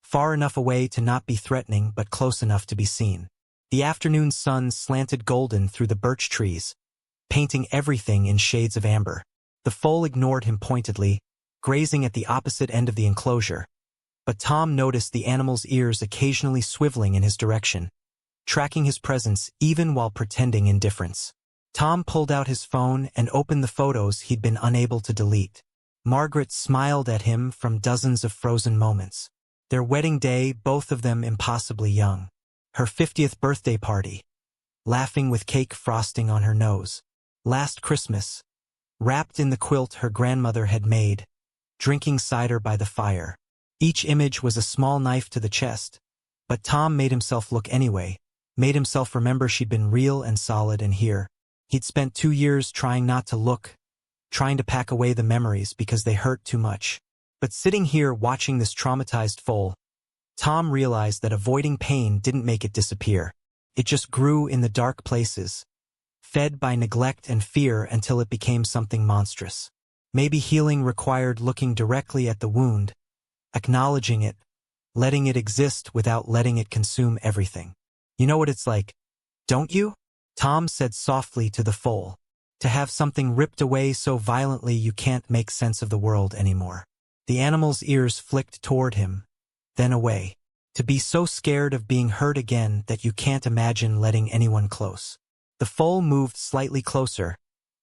S1: far enough away to not be threatening but close enough to be seen. The afternoon sun slanted golden through the birch trees, painting everything in shades of amber. The foal ignored him pointedly, grazing at the opposite end of the enclosure, but Tom noticed the animal's ears occasionally swiveling in his direction, tracking his presence even while pretending indifference. Tom pulled out his phone and opened the photos he'd been unable to delete. Margaret smiled at him from dozens of frozen moments. Their wedding day, both of them impossibly young. Her 50th birthday party. laughing with cake frosting on her nose. Last Christmas, wrapped in the quilt her grandmother had made, drinking cider by the fire. Each image was a small knife to the chest, but Tom made himself look anyway, made himself remember she'd been real and solid and here. He'd spent 2 years trying not to look, trying to pack away the memories because they hurt too much. But sitting here watching this traumatized foal, Tom realized that avoiding pain didn't make it disappear. It just grew in the dark places, fed by neglect and fear until it became something monstrous. Maybe healing required looking directly at the wound, acknowledging it, letting it exist without letting it consume everything. You know what it's like, don't you? Tom said softly to the foal. To have something ripped away so violently you can't make sense of the world anymore. The animal's ears flicked toward him, then away. To be so scared of being hurt again that you can't imagine letting anyone close. The foal moved slightly closer,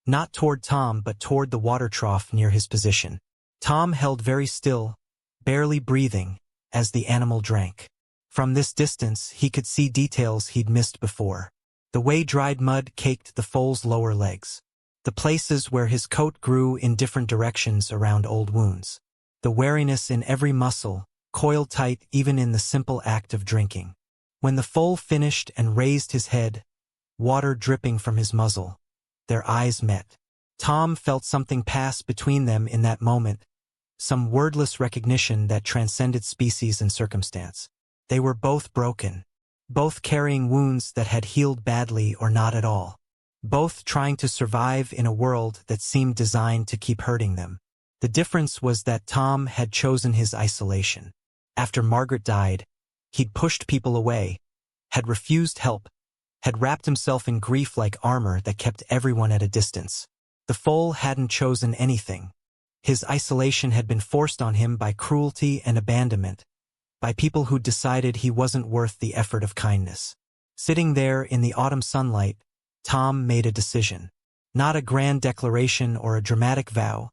S1: not toward Tom but toward the water trough near his position. Tom held very still, barely breathing, as the animal drank. From this distance he could see details he'd missed before. The way dried mud caked the foal's lower legs. The places where his coat grew in different directions around old wounds. The wariness in every muscle, coiled tight even in the simple act of drinking. When the foal finished and raised his head, water dripping from his muzzle, their eyes met. Tom felt something pass between them in that moment, some wordless recognition that transcended species and circumstance. They were both broken, both carrying wounds that had healed badly or not at all, both trying to survive in a world that seemed designed to keep hurting them. The difference was that Tom had chosen his isolation. After Margaret died, he'd pushed people away, had refused help, had wrapped himself in grief like armor that kept everyone at a distance. The foal hadn't chosen anything. His isolation had been forced on him by cruelty and abandonment, by people who'd decided he wasn't worth the effort of kindness. Sitting there in the autumn sunlight, Tom made a decision. Not a grand declaration or a dramatic vow,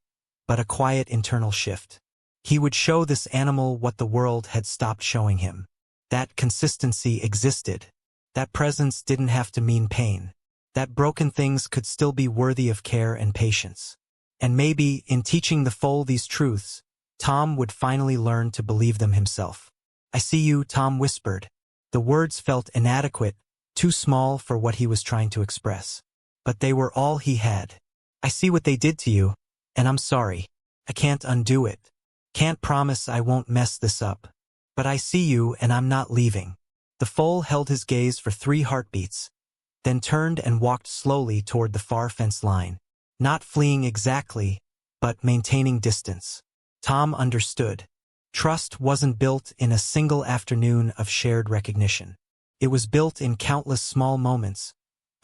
S1: but a quiet internal shift. He would show this animal what the world had stopped showing him. That consistency existed. That presence didn't have to mean pain. That broken things could still be worthy of care and patience. And maybe, in teaching the foal these truths, Tom would finally learn to believe them himself. "I see you," Tom whispered. The words felt inadequate, too small for what he was trying to express. But they were all he had. "I see what they did to you, and I'm sorry. I can't undo it. Can't promise I won't mess this up. But I see you and I'm not leaving." The foal held his gaze for 3 heartbeats, then turned and walked slowly toward the far fence line. Not fleeing exactly, but maintaining distance. Tom understood. Trust wasn't built in a single afternoon of shared recognition. It was built in countless small moments,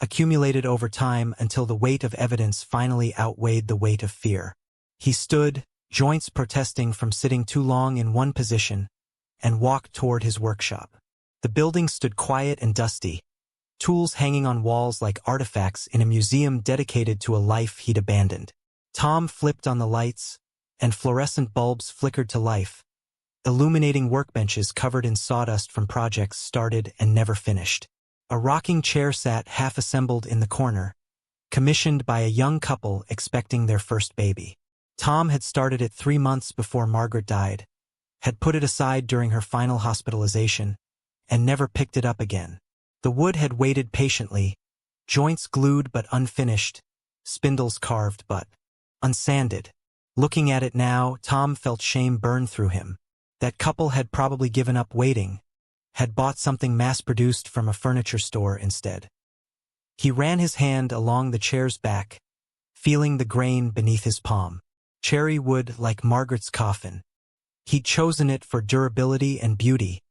S1: accumulated over time until the weight of evidence finally outweighed the weight of fear. He stood, joints protesting from sitting too long in one position, and walked toward his workshop. The building stood quiet and dusty, tools hanging on walls like artifacts in a museum dedicated to a life he'd abandoned. Tom flipped on the lights, and fluorescent bulbs flickered to life, illuminating workbenches covered in sawdust from projects started and never finished. A rocking chair sat half-assembled in the corner, commissioned by a young couple expecting their first baby. Tom had started it 3 months before Margaret died, had put it aside during her final hospitalization, and never picked it up again. The wood had waited patiently, joints glued but unfinished, spindles carved but unsanded. Looking at it now, Tom felt shame burn through him. That couple had probably given up waiting, had bought something mass-produced from a furniture store instead. He ran his hand along the chair's back, feeling the grain beneath his palm. Cherry wood like Margaret's coffin. He'd chosen it for durability and beauty,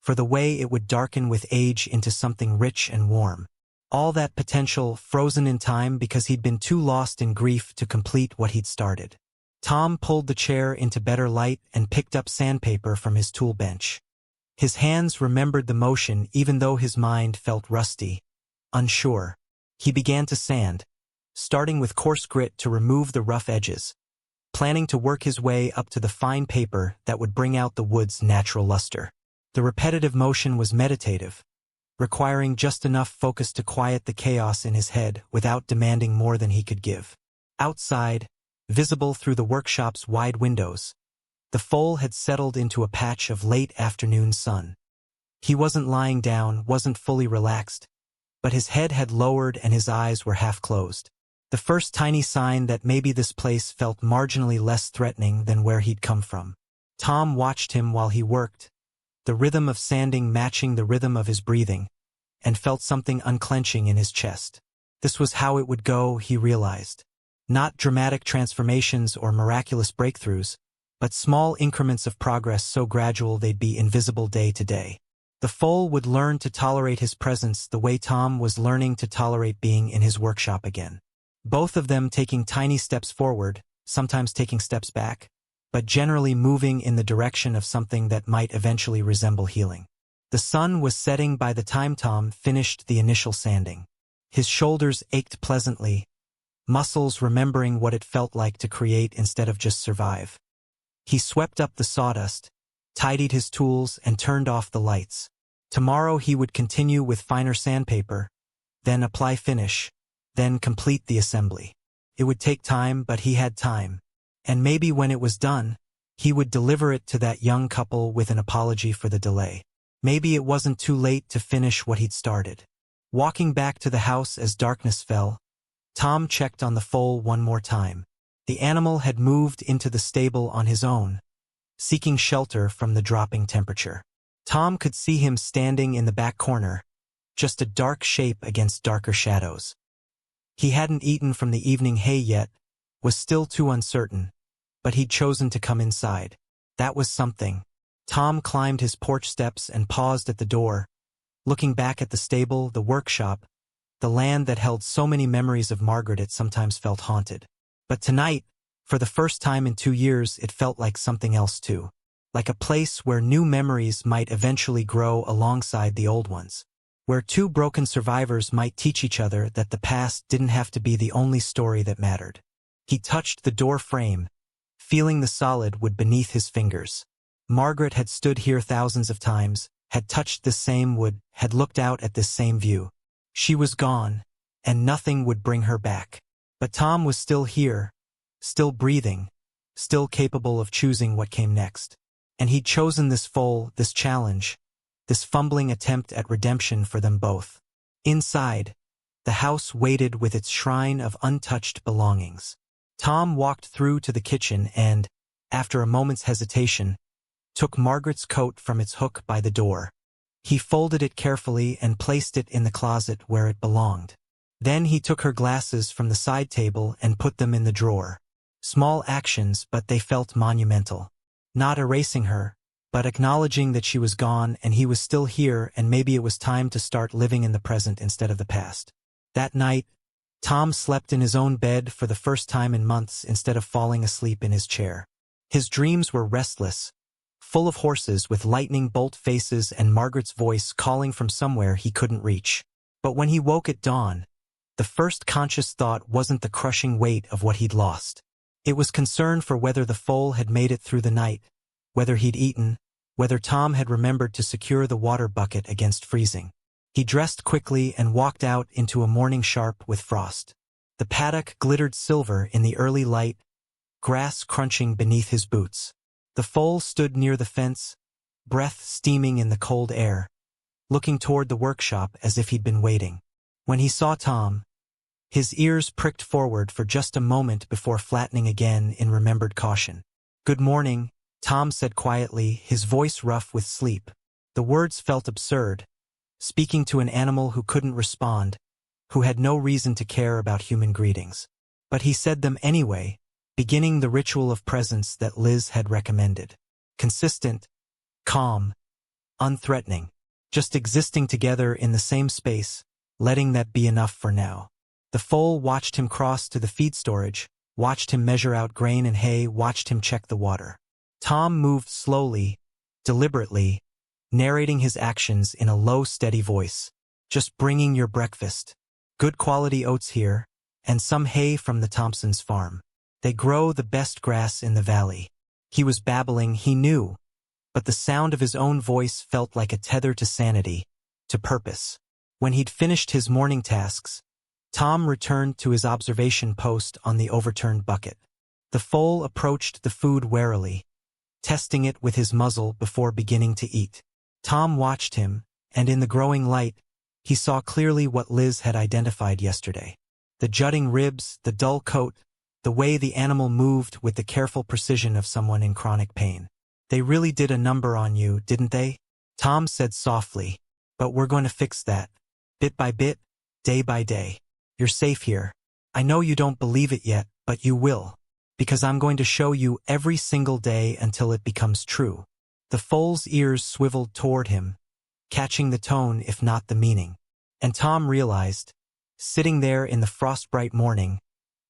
S1: for the way it would darken with age into something rich and warm. All that potential frozen in time because he'd been too lost in grief to complete what he'd started. Tom pulled the chair into better light and picked up sandpaper from his tool bench. His hands remembered the motion even though his mind felt rusty, unsure. He began to sand, starting with coarse grit to remove the rough edges, planning to work his way up to the fine paper that would bring out the wood's natural luster. The repetitive motion was meditative, requiring just enough focus to quiet the chaos in his head without demanding more than he could give. Outside, visible through the workshop's wide windows, the foal had settled into a patch of late afternoon sun. He wasn't lying down, wasn't fully relaxed, but his head had lowered and his eyes were half closed. The first tiny sign that maybe this place felt marginally less threatening than where he'd come from. Tom watched him while he worked, the rhythm of sanding matching the rhythm of his breathing, and felt something unclenching in his chest. This was how it would go, he realized. Not dramatic transformations or miraculous breakthroughs, but small increments of progress so gradual they'd be invisible day to day. The foal would learn to tolerate his presence the way Tom was learning to tolerate being in his workshop again. Both of them taking tiny steps forward, sometimes taking steps back, but generally moving in the direction of something that might eventually resemble healing. The sun was setting by the time Tom finished the initial sanding. His shoulders ached pleasantly, muscles remembering what it felt like to create instead of just survive. He swept up the sawdust, tidied his tools, and turned off the lights. Tomorrow he would continue with finer sandpaper, then apply finish, then complete the assembly. It would take time, but he had time. And maybe when it was done, he would deliver it to that young couple with an apology for the delay. Maybe it wasn't too late to finish what he'd started. Walking back to the house as darkness fell, Tom checked on the foal one more time. The animal had moved into the stable on his own, seeking shelter from the dropping temperature. Tom could see him standing in the back corner, just a dark shape against darker shadows. He hadn't eaten from the evening hay yet, was still too uncertain, but he'd chosen to come inside. That was something. Tom climbed his porch steps and paused at the door, looking back at the stable, the workshop, the land that held so many memories of Margaret it sometimes felt haunted. But tonight, for the first time in 2 years, it felt like something else too. Like a place where new memories might eventually grow alongside the old ones. Where two broken survivors might teach each other that the past didn't have to be the only story that mattered. He touched the door frame, feeling the solid wood beneath his fingers. Margaret had stood here thousands of times, had touched this same wood, had looked out at this same view. She was gone, and nothing would bring her back. But Tom was still here, still breathing, still capable of choosing what came next. And he'd chosen this foal, this challenge, this fumbling attempt at redemption for them both. Inside, the house waited with its shrine of untouched belongings. Tom walked through to the kitchen and, after a moment's hesitation, took Margaret's coat from its hook by the door. He folded it carefully and placed it in the closet where it belonged. Then he took her glasses from the side table and put them in the drawer. Small actions, but they felt monumental. Not erasing her, but acknowledging that she was gone and he was still here, and maybe it was time to start living in the present instead of the past. That night, Tom slept in his own bed for the first time in months instead of falling asleep in his chair. His dreams were restless, full of horses with lightning bolt faces and Margaret's voice calling from somewhere he couldn't reach. But when he woke at dawn, the first conscious thought wasn't the crushing weight of what he'd lost. It was concern for whether the foal had made it through the night, whether he'd eaten, whether Tom had remembered to secure the water bucket against freezing. He dressed quickly and walked out into a morning sharp with frost. The paddock glittered silver in the early light, grass crunching beneath his boots. The foal stood near the fence, breath steaming in the cold air, looking toward the workshop as if he'd been waiting. When he saw Tom, his ears pricked forward for just a moment before flattening again in remembered caution. "Good morning," Tom said quietly, his voice rough with sleep. The words felt absurd, speaking to an animal who couldn't respond, who had no reason to care about human greetings. But he said them anyway, beginning the ritual of presence that Liz had recommended. Consistent, calm, unthreatening, just existing together in the same space, letting that be enough for now. The foal watched him cross to the feed storage, watched him measure out grain and hay, watched him check the water. Tom moved slowly, deliberately, narrating his actions in a low, steady voice. "Just bringing your breakfast. Good quality oats here, and some hay from the Thompsons' farm. They grow the best grass in the valley." He was babbling, he knew, but the sound of his own voice felt like a tether to sanity, to purpose. When he'd finished his morning tasks, Tom returned to his observation post on the overturned bucket. The foal approached the food warily, testing it with his muzzle before beginning to eat. Tom watched him, and in the growing light, he saw clearly what Liz had identified yesterday. The jutting ribs, the dull coat, the way the animal moved with the careful precision of someone in chronic pain. "They really did a number on you, didn't they?" Tom said softly. "But we're going to fix that. Bit by bit, day by day. You're safe here. I know you don't believe it yet, but you will. Because I'm going to show you every single day until it becomes true." The foal's ears swiveled toward him, catching the tone if not the meaning. And Tom realized, sitting there in the frostbright morning,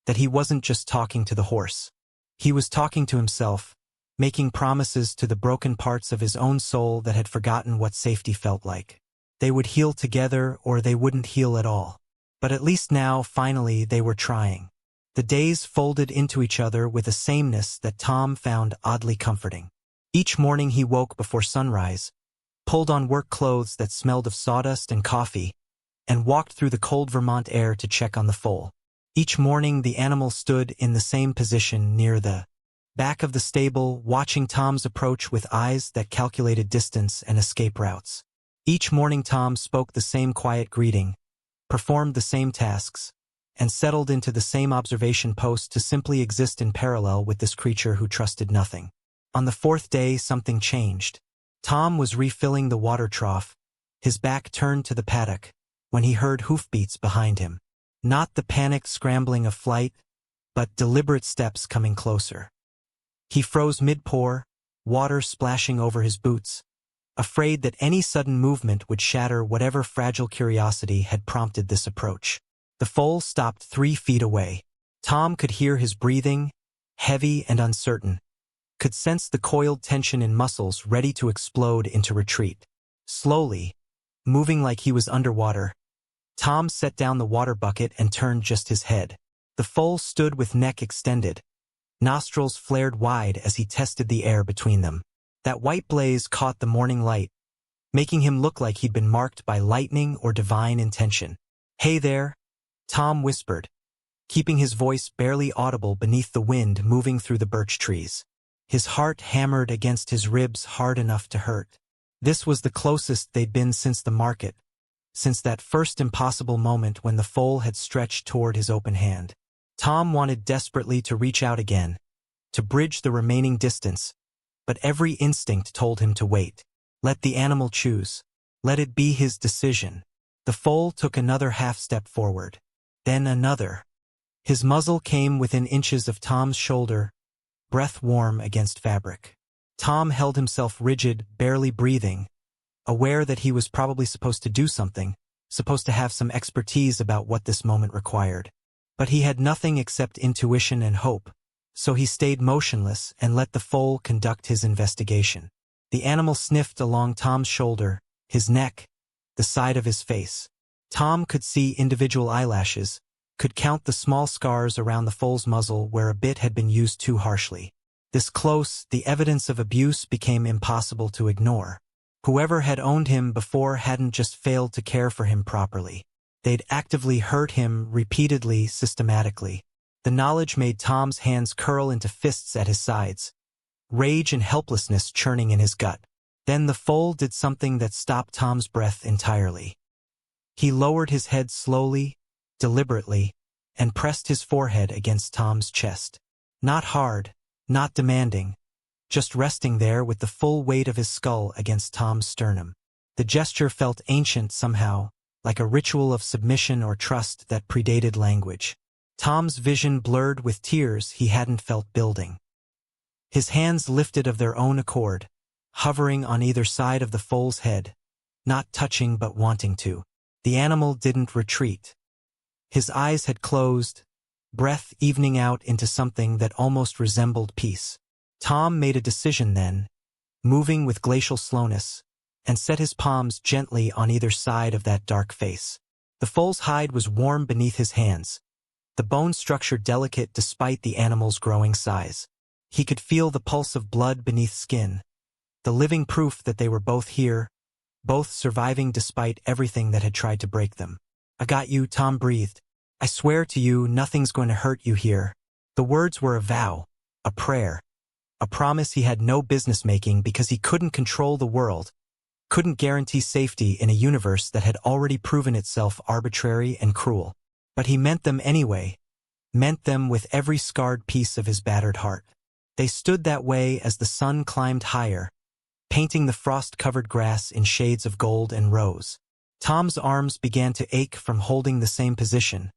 S1: that he wasn't just talking to the horse. He was talking to himself, making promises to the broken parts of his own soul that had forgotten what safety felt like. They would heal together or they wouldn't heal at all. But at least now, finally, they were trying. The days folded into each other with a sameness that Tom found oddly comforting. Each morning he woke before sunrise, pulled on work clothes that smelled of sawdust and coffee, and walked through the cold Vermont air to check on the foal. Each morning the animal stood in the same position near the back of the stable, watching Tom's approach with eyes that calculated distance and escape routes. Each morning Tom spoke the same quiet greeting, performed the same tasks, and settled into the same observation post to simply exist in parallel with this creature who trusted nothing. On the fourth day, something changed. Tom was refilling the water trough, his back turned to the paddock, when he heard hoofbeats behind him. Not the panicked scrambling of flight, but deliberate steps coming closer. He froze mid-pour, water splashing over his boots, afraid that any sudden movement would shatter whatever fragile curiosity had prompted this approach. The foal stopped 3 feet away. Tom could hear his breathing, heavy and uncertain, could sense the coiled tension in muscles ready to explode into retreat. Slowly, moving like he was underwater, Tom set down the water bucket and turned just his head. The foal stood with neck extended, nostrils flared wide as he tested the air between them. That white blaze caught the morning light, making him look like he'd been marked by lightning or divine intention. "Hey there," Tom whispered, keeping his voice barely audible beneath the wind moving through the birch trees. His heart hammered against his ribs hard enough to hurt. This was the closest they'd been since the market, since that first impossible moment when the foal had stretched toward his open hand. Tom wanted desperately to reach out again, to bridge the remaining distance, but every instinct told him to wait. Let the animal choose. Let it be his decision. The foal took another half-step forward, then another. His muzzle came within inches of Tom's shoulder, breath warm against fabric. Tom held himself rigid, barely breathing, aware that he was probably supposed to do something, supposed to have some expertise about what this moment required. But he had nothing except intuition and hope, so he stayed motionless and let the foal conduct his investigation. The animal sniffed along Tom's shoulder, his neck, the side of his face. Tom could see individual eyelashes, could count the small scars around the foal's muzzle where a bit had been used too harshly. This close, the evidence of abuse became impossible to ignore. Whoever had owned him before hadn't just failed to care for him properly. They'd actively hurt him repeatedly, systematically. The knowledge made Tom's hands curl into fists at his sides, rage and helplessness churning in his gut. Then the foal did something that stopped Tom's breath entirely. He lowered his head slowly, deliberately, and pressed his forehead against Tom's chest. Not hard, not demanding, just resting there with the full weight of his skull against Tom's sternum. The gesture felt ancient somehow, like a ritual of submission or trust that predated language. Tom's vision blurred with tears he hadn't felt building. His hands lifted of their own accord, hovering on either side of the foal's head, not touching but wanting to. The animal didn't retreat. His eyes had closed, breath evening out into something that almost resembled peace. Tom made a decision then, moving with glacial slowness, and set his palms gently on either side of that dark face. The foal's hide was warm beneath his hands, the bone structure delicate despite the animal's growing size. He could feel the pulse of blood beneath skin, the living proof that they were both here, both surviving despite everything that had tried to break them. "I got you," Tom breathed. "I swear to you, nothing's going to hurt you here." The words were a vow, a prayer, a promise he had no business making because he couldn't control the world, couldn't guarantee safety in a universe that had already proven itself arbitrary and cruel. But he meant them anyway, meant them with every scarred piece of his battered heart. They stood that way as the sun climbed higher, painting the frost-covered grass in shades of gold and rose. Tom's arms began to ache from holding the same position,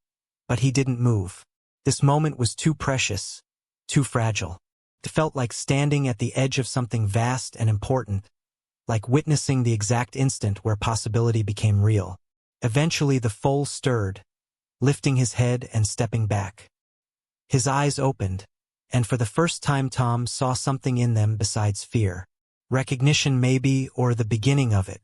S1: but he didn't move. This moment was too precious, too fragile. It felt like standing at the edge of something vast and important, like witnessing the exact instant where possibility became real. Eventually the foal stirred, lifting his head and stepping back. His eyes opened, and for the first time Tom saw something in them besides fear. Recognition maybe, or the beginning of it.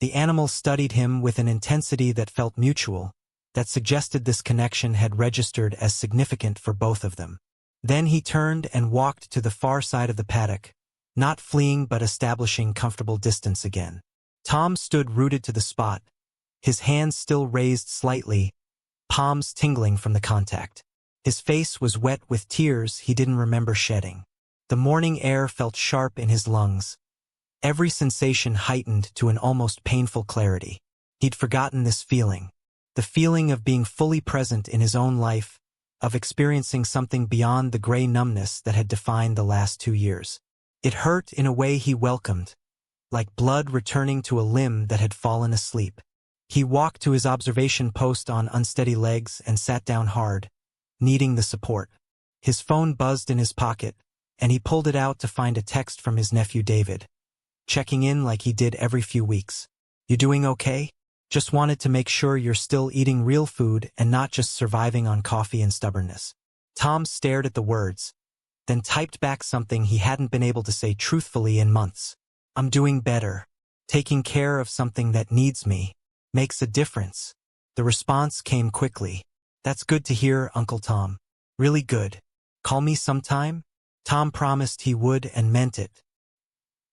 S1: The animal studied him with an intensity that felt mutual, that suggested this connection had registered as significant for both of them. Then he turned and walked to the far side of the paddock, not fleeing but establishing comfortable distance again. Tom stood rooted to the spot, his hands still raised slightly, palms tingling from the contact. His face was wet with tears he didn't remember shedding. The morning air felt sharp in his lungs, every sensation heightened to an almost painful clarity. He'd forgotten this feeling, the feeling of being fully present in his own life, of experiencing something beyond the gray numbness that had defined the last 2 years. It hurt in a way he welcomed, like blood returning to a limb that had fallen asleep. He walked to his observation post on unsteady legs and sat down hard, needing the support. His phone buzzed in his pocket, and he pulled it out to find a text from his nephew David, checking in like he did every few weeks. "You doing okay? Just wanted to make sure you're still eating real food and not just surviving on coffee and stubbornness." Tom stared at the words, then typed back something he hadn't been able to say truthfully in months. "I'm doing better. Taking care of something that needs me. Makes a difference." The response came quickly. "That's good to hear, Uncle Tom. Really good. Call me sometime?" Tom promised he would and meant it.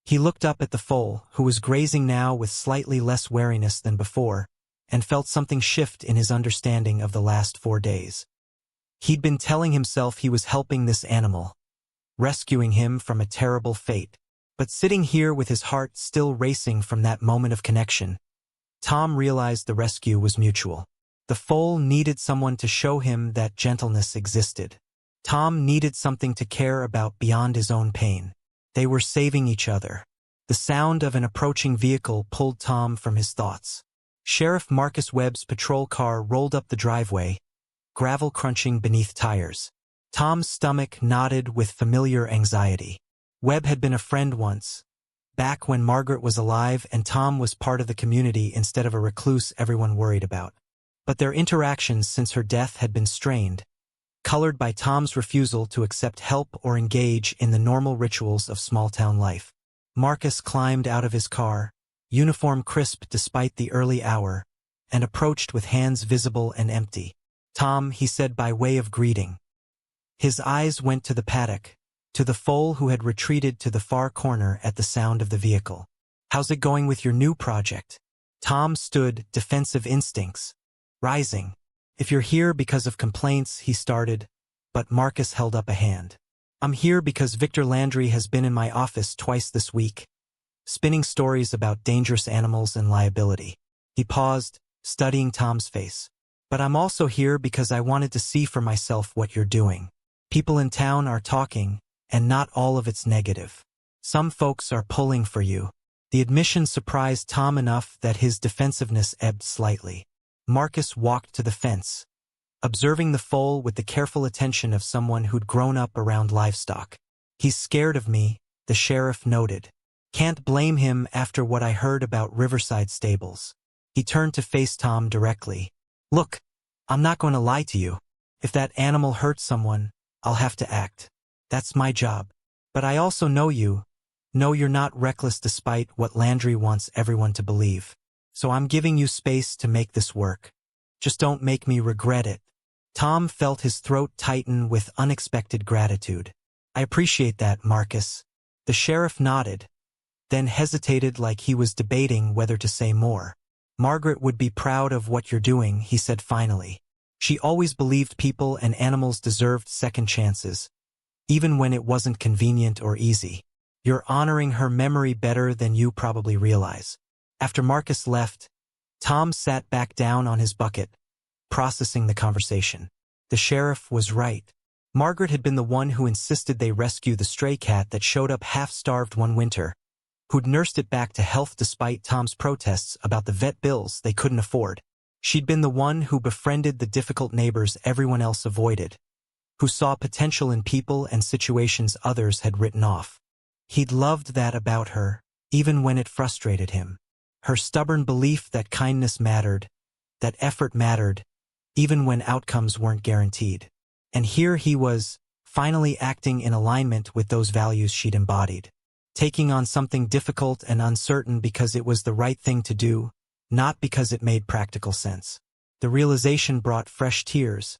S1: He looked up at the foal, who was grazing now with slightly less wariness than before, and felt something shift in his understanding of the last 4 days. He'd been telling himself he was helping this animal, rescuing him from a terrible fate. But sitting here with his heart still racing from that moment of connection, Tom realized the rescue was mutual. The foal needed someone to show him that gentleness existed. Tom needed something to care about beyond his own pain. They were saving each other. The sound of an approaching vehicle pulled Tom from his thoughts. Sheriff Marcus Webb's patrol car rolled up the driveway, gravel crunching beneath tires. Tom's stomach knotted with familiar anxiety. Webb had been a friend once, back when Margaret was alive and Tom was part of the community instead of a recluse everyone worried about. But their interactions since her death had been strained, colored by Tom's refusal to accept help or engage in the normal rituals of small-town life. Marcus climbed out of his car, uniform crisp despite the early hour, and approached with hands visible and empty. "Tom," he said by way of greeting. His eyes went to the paddock, to the foal who had retreated to the far corner at the sound of the vehicle. "How's it going with your new project?" Tom stood, defensive instincts rising. "If you're here because of complaints," he started, but Marcus held up a hand. "I'm here because Victor Landry has been in my office twice this week, spinning stories about dangerous animals and liability." He paused, studying Tom's face. "But I'm also here because I wanted to see for myself what you're doing. People in town are talking, and not all of it's negative. Some folks are pulling for you." The admission surprised Tom enough that his defensiveness ebbed slightly. Marcus walked to the fence, observing the foal with the careful attention of someone who'd grown up around livestock. "He's scared of me," the sheriff noted. "Can't blame him after what I heard about Riverside Stables." He turned to face Tom directly. "Look, I'm not going to lie to you. If that animal hurts someone, I'll have to act. That's my job. But I also know you're not reckless despite what Landry wants everyone to believe. So I'm giving you space to make this work. Just don't make me regret it." Tom felt his throat tighten with unexpected gratitude. "I appreciate that, Marcus." The sheriff nodded, then hesitated like he was debating whether to say more. "Margaret would be proud of what you're doing," he said finally. She always believed people and animals deserved second chances, even when it wasn't convenient or easy. "You're honoring her memory better than you probably realize." After Marcus left, Tom sat back down on his bucket, processing the conversation. The sheriff was right. Margaret had been the one who insisted they rescue the stray cat that showed up half-starved one winter, who'd nursed it back to health despite Tom's protests about the vet bills they couldn't afford. She'd been the one who befriended the difficult neighbors everyone else avoided, who saw potential in people and situations others had written off. He'd loved that about her, even when it frustrated him. Her stubborn belief that kindness mattered, that effort mattered, even when outcomes weren't guaranteed. And here he was, finally acting in alignment with those values she'd embodied. Taking on something difficult and uncertain because it was the right thing to do, not because it made practical sense. The realization brought fresh tears,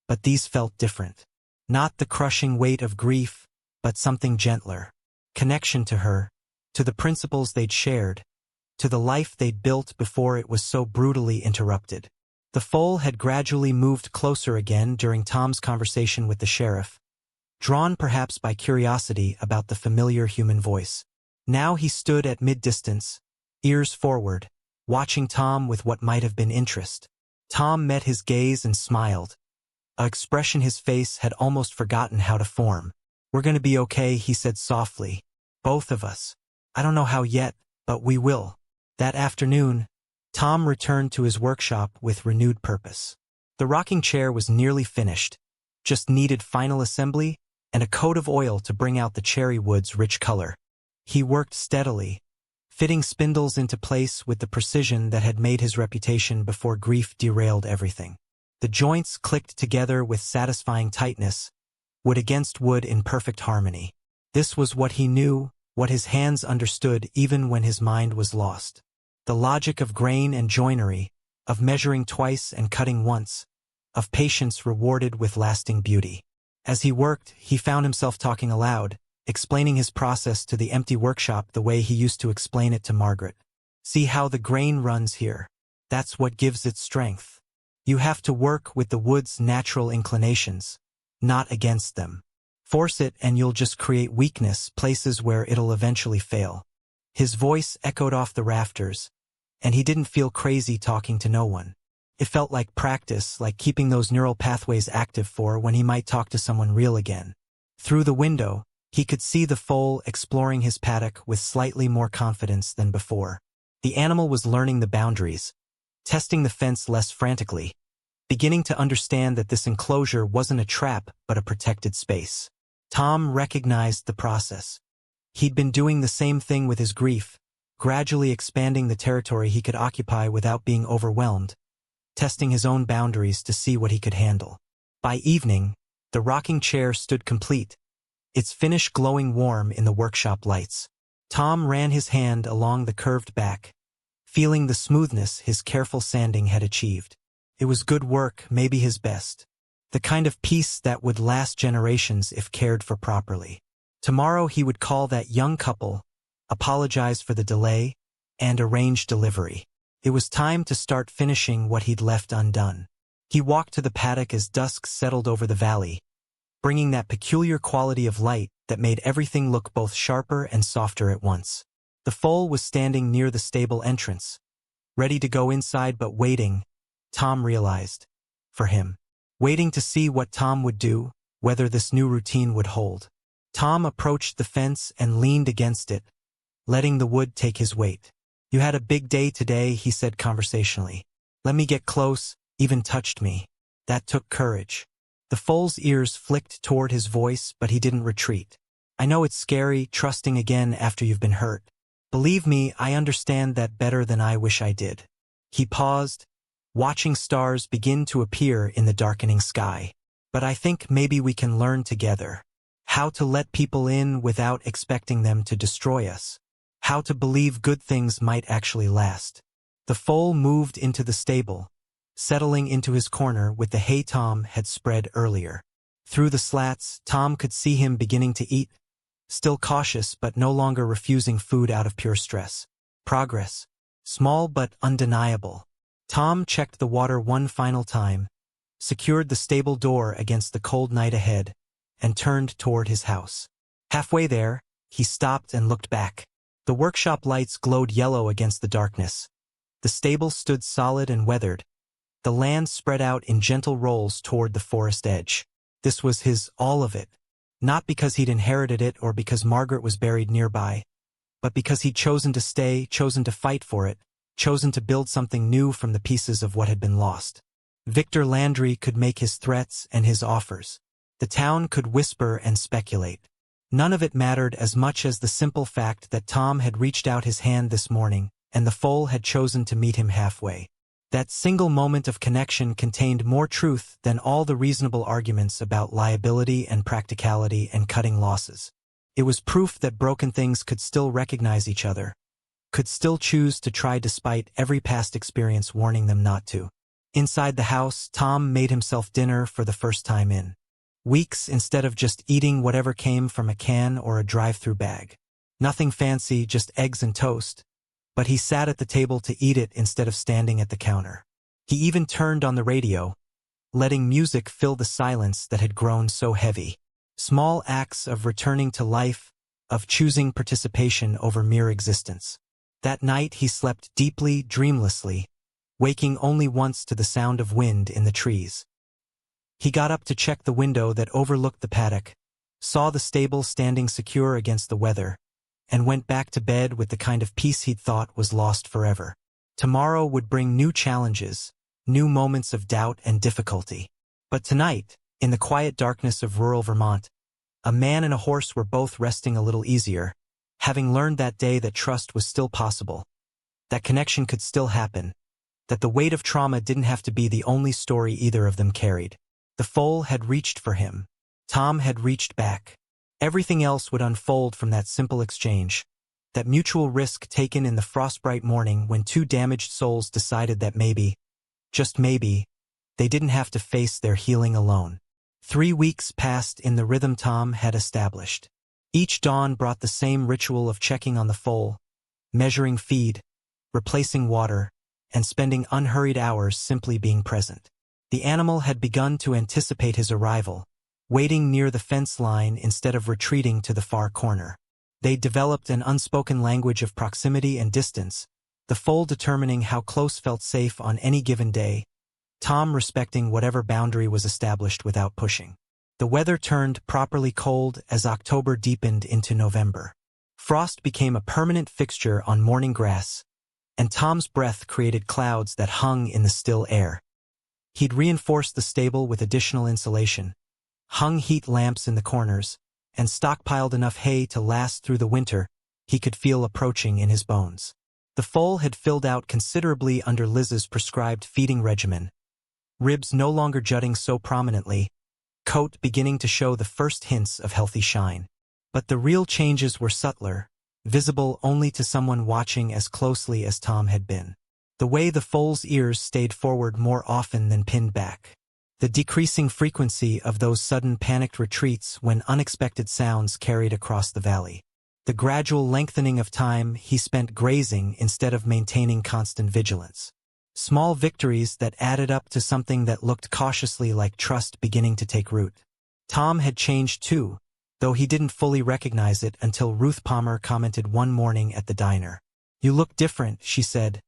S1: but these felt different. Not the crushing weight of grief, but something gentler. Connection to her, to the principles they'd shared, to the life they'd built before it was so brutally interrupted. The foal had gradually moved closer again during Tom's conversation with the sheriff, drawn perhaps by curiosity about the familiar human voice. Now he stood at mid-distance, ears forward, watching Tom with what might have been interest. Tom met his gaze and smiled, an expression his face had almost forgotten how to form. "We're going to be okay," he said softly. "Both of us. I don't know how yet, but we will." That afternoon, Tom returned to his workshop with renewed purpose. The rocking chair was nearly finished, just needed final assembly and a coat of oil to bring out the cherry wood's rich color. He worked steadily, fitting spindles into place with the precision that had made his reputation before grief derailed everything. The joints clicked together with satisfying tightness, wood against wood in perfect harmony. This was what he knew, what his hands understood even when his mind was lost. The logic of grain and joinery, of measuring twice and cutting once, of patience rewarded with lasting beauty. As he worked, he found himself talking aloud, explaining his process to the empty workshop the way he used to explain it to Margaret. "See how the grain runs here. That's what gives it strength. You have to work with the wood's natural inclinations, not against them. Force it and you'll just create weakness, places where it'll eventually fail." His voice echoed off the rafters, and he didn't feel crazy talking to no one. It felt like practice, like keeping those neural pathways active for when he might talk to someone real again. Through the window, he could see the foal exploring his paddock with slightly more confidence than before. The animal was learning the boundaries, testing the fence less frantically, beginning to understand that this enclosure wasn't a trap but a protected space. Tom recognized the process. He'd been doing the same thing with his grief, gradually expanding the territory he could occupy without being overwhelmed, testing his own boundaries to see what he could handle. By evening, the rocking chair stood complete, its finish glowing warm in the workshop lights. Tom ran his hand along the curved back, feeling the smoothness his careful sanding had achieved. It was good work, maybe his best. The kind of piece that would last generations if cared for properly. Tomorrow he would call that young couple, apologize for the delay, and arrange delivery. It was time to start finishing what he'd left undone. He walked to the paddock as dusk settled over the valley, bringing that peculiar quality of light that made everything look both sharper and softer at once. The foal was standing near the stable entrance, ready to go inside but waiting, Tom realized, for him. Waiting to see what Tom would do, whether this new routine would hold. Tom approached the fence and leaned against it, letting the wood take his weight. "You had a big day today," he said conversationally. "Let me get close," even touched me. That took courage. The foal's ears flicked toward his voice, but he didn't retreat. "I know it's scary, trusting again after you've been hurt. Believe me, I understand that better than I wish I did." He paused, watching stars begin to appear in the darkening sky. "But I think maybe we can learn together. How to let people in without expecting them to destroy us. How to believe good things might actually last." The foal moved into the stable, settling into his corner with the hay Tom had spread earlier. Through the slats, Tom could see him beginning to eat, still cautious but no longer refusing food out of pure stress. Progress. Small but undeniable. Tom checked the water one final time, secured the stable door against the cold night ahead, and turned toward his house. Halfway there, he stopped and looked back. The workshop lights glowed yellow against the darkness. The stable stood solid and weathered. The land spread out in gentle rolls toward the forest edge. This was his, all of it. Not because he'd inherited it or because Margaret was buried nearby, but because he'd chosen to stay, chosen to fight for it, chosen to build something new from the pieces of what had been lost. Victor Landry could make his threats and his offers. The town could whisper and speculate. None of it mattered as much as the simple fact that Tom had reached out his hand this morning, and the foal had chosen to meet him halfway. That single moment of connection contained more truth than all the reasonable arguments about liability and practicality and cutting losses. It was proof that broken things could still recognize each other, could still choose to try despite every past experience warning them not to. Inside the house, Tom made himself dinner for the first time in weeks instead of just eating whatever came from a can or a drive-through bag. Nothing fancy, just eggs and toast. But he sat at the table to eat it instead of standing at the counter. He even turned on the radio, letting music fill the silence that had grown so heavy. Small acts of returning to life, of choosing participation over mere existence. That night he slept deeply, dreamlessly, waking only once to the sound of wind in the trees. He got up to check the window that overlooked the paddock, saw the stable standing secure against the weather, and went back to bed with the kind of peace he'd thought was lost forever. Tomorrow would bring new challenges, new moments of doubt and difficulty. But tonight, in the quiet darkness of rural Vermont, a man and a horse were both resting a little easier, having learned that day that trust was still possible, that connection could still happen, that the weight of trauma didn't have to be the only story either of them carried. The foal had reached for him. Tom had reached back. Everything else would unfold from that simple exchange, that mutual risk taken in the frostbright morning when two damaged souls decided that maybe, just maybe, they didn't have to face their healing alone. 3 weeks passed in the rhythm Tom had established. Each dawn brought the same ritual of checking on the foal, measuring feed, replacing water, and spending unhurried hours simply being present. The animal had begun to anticipate his arrival, waiting near the fence line instead of retreating to the far corner. They developed an unspoken language of proximity and distance, the foal determining how close felt safe on any given day, Tom respecting whatever boundary was established without pushing. The weather turned properly cold as October deepened into November. Frost became a permanent fixture on morning grass, and Tom's breath created clouds that hung in the still air. He'd reinforced the stable with additional insulation, hung heat lamps in the corners, and stockpiled enough hay to last through the winter he could feel approaching in his bones. The foal had filled out considerably under Liz's prescribed feeding regimen, ribs no longer jutting so prominently, coat beginning to show the first hints of healthy shine. But the real changes were subtler, visible only to someone watching as closely as Tom had been. The way the foal's ears stayed forward more often than pinned back. The decreasing frequency of those sudden panicked retreats when unexpected sounds carried across the valley. The gradual lengthening of time he spent grazing instead of maintaining constant vigilance. Small victories that added up to something that looked cautiously like trust beginning to take root. Tom had changed too, though he didn't fully recognize it until Ruth Palmer commented one morning at the diner. "You look different," she said,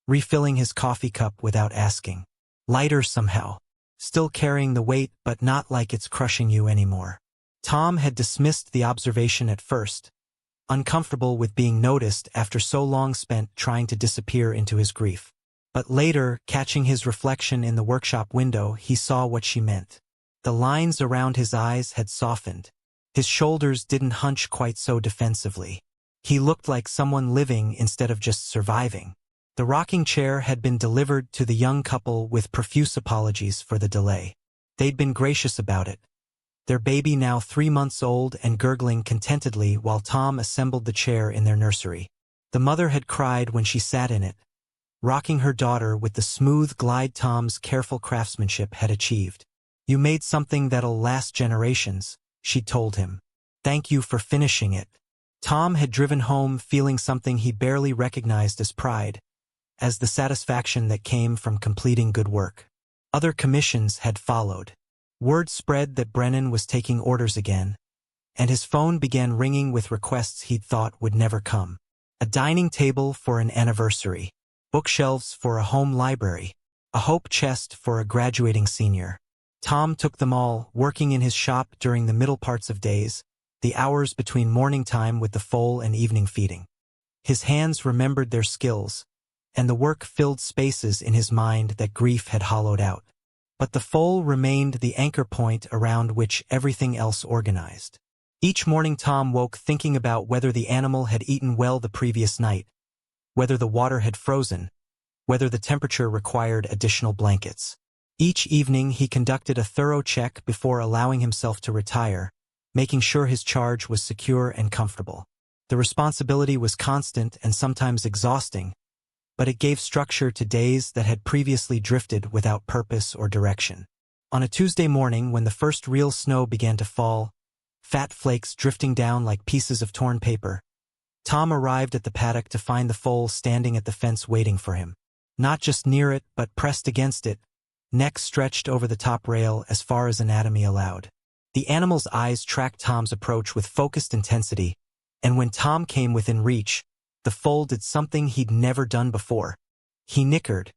S1: refilling his coffee cup without asking. "Lighter somehow. Still carrying the weight, but not like it's crushing you anymore." Tom had dismissed the observation at first, uncomfortable with being noticed after so long spent trying to disappear into his grief. But later, catching his reflection in the workshop window, he saw what she meant. The lines around his eyes had softened. His shoulders didn't hunch quite so defensively. He looked like someone living instead of just surviving. The rocking chair had been delivered to the young couple with profuse apologies for the delay. They'd been gracious about it, their baby now 3 months old and gurgling contentedly while Tom assembled the chair in their nursery. The mother had cried when she sat in it, rocking her daughter with the smooth glide Tom's careful craftsmanship had achieved. "You made something that'll last generations," she told him. Thank you for finishing it. Tom had driven home feeling something he barely recognized as pride, as the satisfaction that came from completing good work. Other commissions had followed. Word spread that Brennan was taking orders again, and his phone began ringing with requests he'd thought would never come. A dining table for an anniversary, bookshelves for a home library, a hope chest for a graduating senior. Tom took them all, working in his shop during the middle parts of days, the hours between morning time with the foal and evening feeding. His hands remembered their skills, and the work filled spaces in his mind that grief had hollowed out. But the foal remained the anchor point around which everything else organized. Each morning Tom woke thinking about whether the animal had eaten well the previous night, whether the water had frozen, whether the temperature required additional blankets. Each evening he conducted a thorough check before allowing himself to retire, making sure his charge was secure and comfortable. The responsibility was constant and sometimes exhausting, but it gave structure to days that had previously drifted without purpose or direction. On a Tuesday morning, when the first real snow began to fall, fat flakes drifting down like pieces of torn paper, Tom arrived at the paddock to find the foal standing at the fence waiting for him. Not just near it, but pressed against it, neck stretched over the top rail as far as anatomy allowed. The animal's eyes tracked Tom's approach with focused intensity, and when Tom came within reach, the foal did something he'd never done before. He nickered,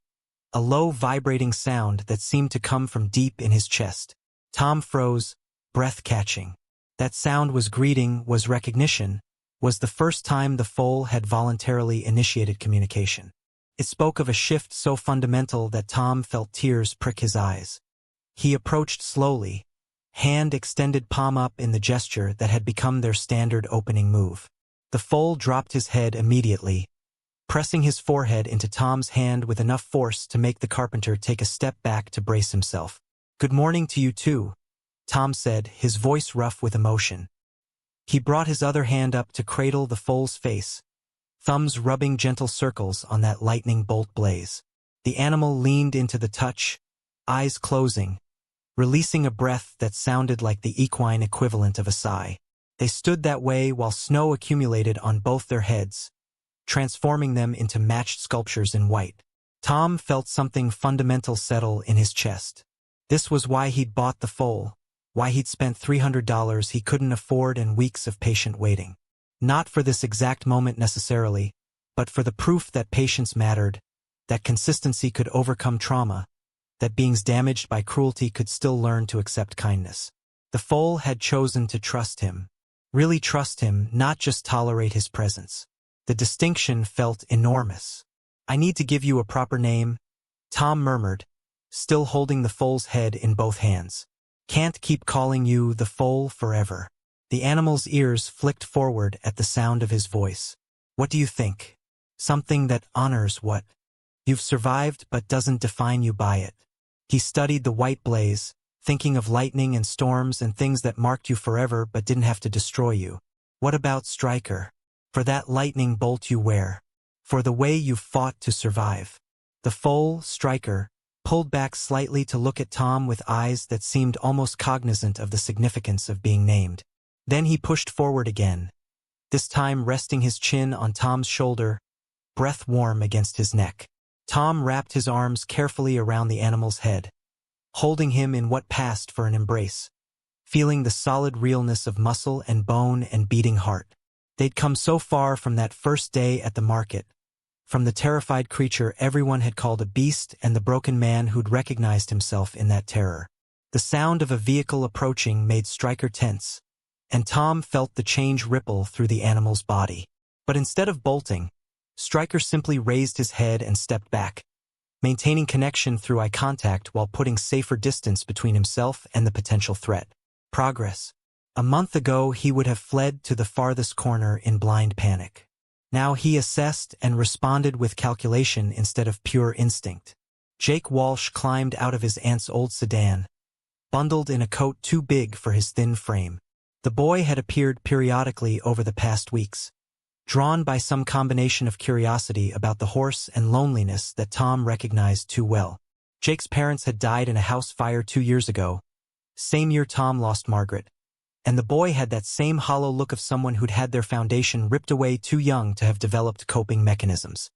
S1: a low vibrating sound that seemed to come from deep in his chest. Tom froze, breath catching. That sound was greeting, was recognition, was the first time the foal had voluntarily initiated communication. It spoke of a shift so fundamental that Tom felt tears prick his eyes. He approached slowly, hand extended palm up in the gesture that had become their standard opening move. The foal dropped his head immediately, pressing his forehead into Tom's hand with enough force to make the carpenter take a step back to brace himself. "Good morning to you too," Tom said, his voice rough with emotion. He brought his other hand up to cradle the foal's face, thumbs rubbing gentle circles on that lightning bolt blaze. The animal leaned into the touch, eyes closing, releasing a breath that sounded like the equine equivalent of a sigh. They stood that way while snow accumulated on both their heads, transforming them into matched sculptures in white. Tom felt something fundamental settle in his chest. This was why he'd bought the foal, why he'd spent $300 he couldn't afford and weeks of patient waiting. Not for this exact moment necessarily, but for the proof that patience mattered, that consistency could overcome trauma, that beings damaged by cruelty could still learn to accept kindness. The foal had chosen to trust him. Really trust him, not just tolerate his presence. The distinction felt enormous. "I need to give you a proper name," Tom murmured, still holding the foal's head in both hands. "Can't keep calling you the foal forever." The animal's ears flicked forward at the sound of his voice. "What do you think? Something that honors what you've survived but doesn't define you by it." He studied the white blaze, thinking of lightning and storms and things that marked you forever but didn't have to destroy you. "What about Stryker? For that lightning bolt you wear. For the way you've fought to survive." The foal, Stryker, pulled back slightly to look at Tom with eyes that seemed almost cognizant of the significance of being named. Then he pushed forward again, this time resting his chin on Tom's shoulder, breath warm against his neck. Tom wrapped his arms carefully around the animal's head, holding him in what passed for an embrace, feeling the solid realness of muscle and bone and beating heart. They'd come so far from that first day at the market, from the terrified creature everyone had called a beast and the broken man who'd recognized himself in that terror. The sound of a vehicle approaching made Stryker tense, and Tom felt the change ripple through the animal's body. But instead of bolting, Stryker simply raised his head and stepped back, maintaining connection through eye contact while putting safer distance between himself and the potential threat. Progress. A month ago he would have fled to the farthest corner in blind panic. Now he assessed and responded with calculation instead of pure instinct. Jake Walsh climbed out of his aunt's old sedan, bundled in a coat too big for his thin frame. The boy had appeared periodically over the past weeks, drawn by some combination of curiosity about the horse and loneliness that Tom recognized too well. Jake's parents had died in a house fire 2 years ago, same year Tom lost Margaret, and the boy had that same hollow look of someone who'd had their foundation ripped away too young to have developed coping mechanisms.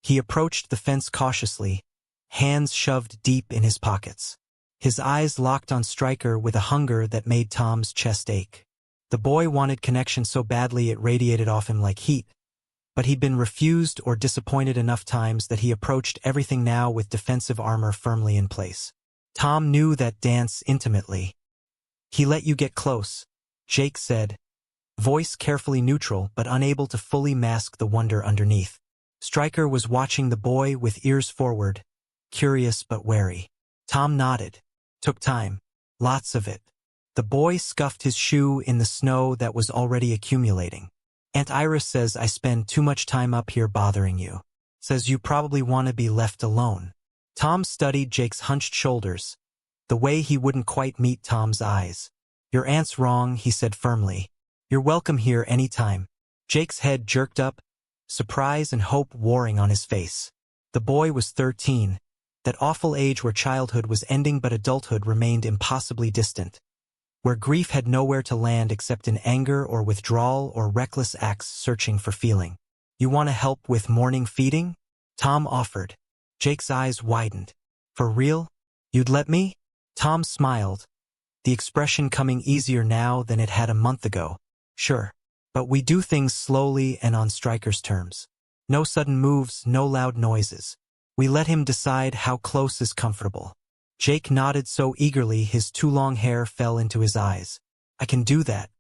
S1: He approached the fence cautiously, hands shoved deep in his pockets. His eyes locked on Stryker with a hunger that made Tom's chest ache. The boy wanted connection so badly it radiated off him like heat, but he'd been refused or disappointed enough times that he approached everything now with defensive armor firmly in place. Tom knew that dance intimately. "He let you get close," Jake said, voice carefully neutral but unable to fully mask the wonder underneath. Stryker was watching the boy with ears forward, curious but wary. Tom nodded. Took time. Lots of it. The boy scuffed his shoe in the snow that was already accumulating. "Aunt Iris says I spend too much time up here bothering you. Says you probably want to be left alone." Tom studied Jake's hunched shoulders, the way he wouldn't quite meet Tom's eyes. "Your aunt's wrong," he said firmly. "You're welcome here any time." Jake's head jerked up, surprise and hope warring on his face. The boy was 13, that awful age where childhood was ending but adulthood remained impossibly distant, where grief had nowhere to land except in anger or withdrawal or reckless acts searching for feeling. "You want to help with morning feeding?" Tom offered. Jake's eyes widened. "For real? You'd let me?" Tom smiled, the expression coming easier now than it had a month ago. "Sure. But we do things slowly and on Stryker's terms. No sudden moves, no loud noises. We let him decide how close is comfortable." Jake nodded so eagerly his too long hair fell into his eyes. "I can do that.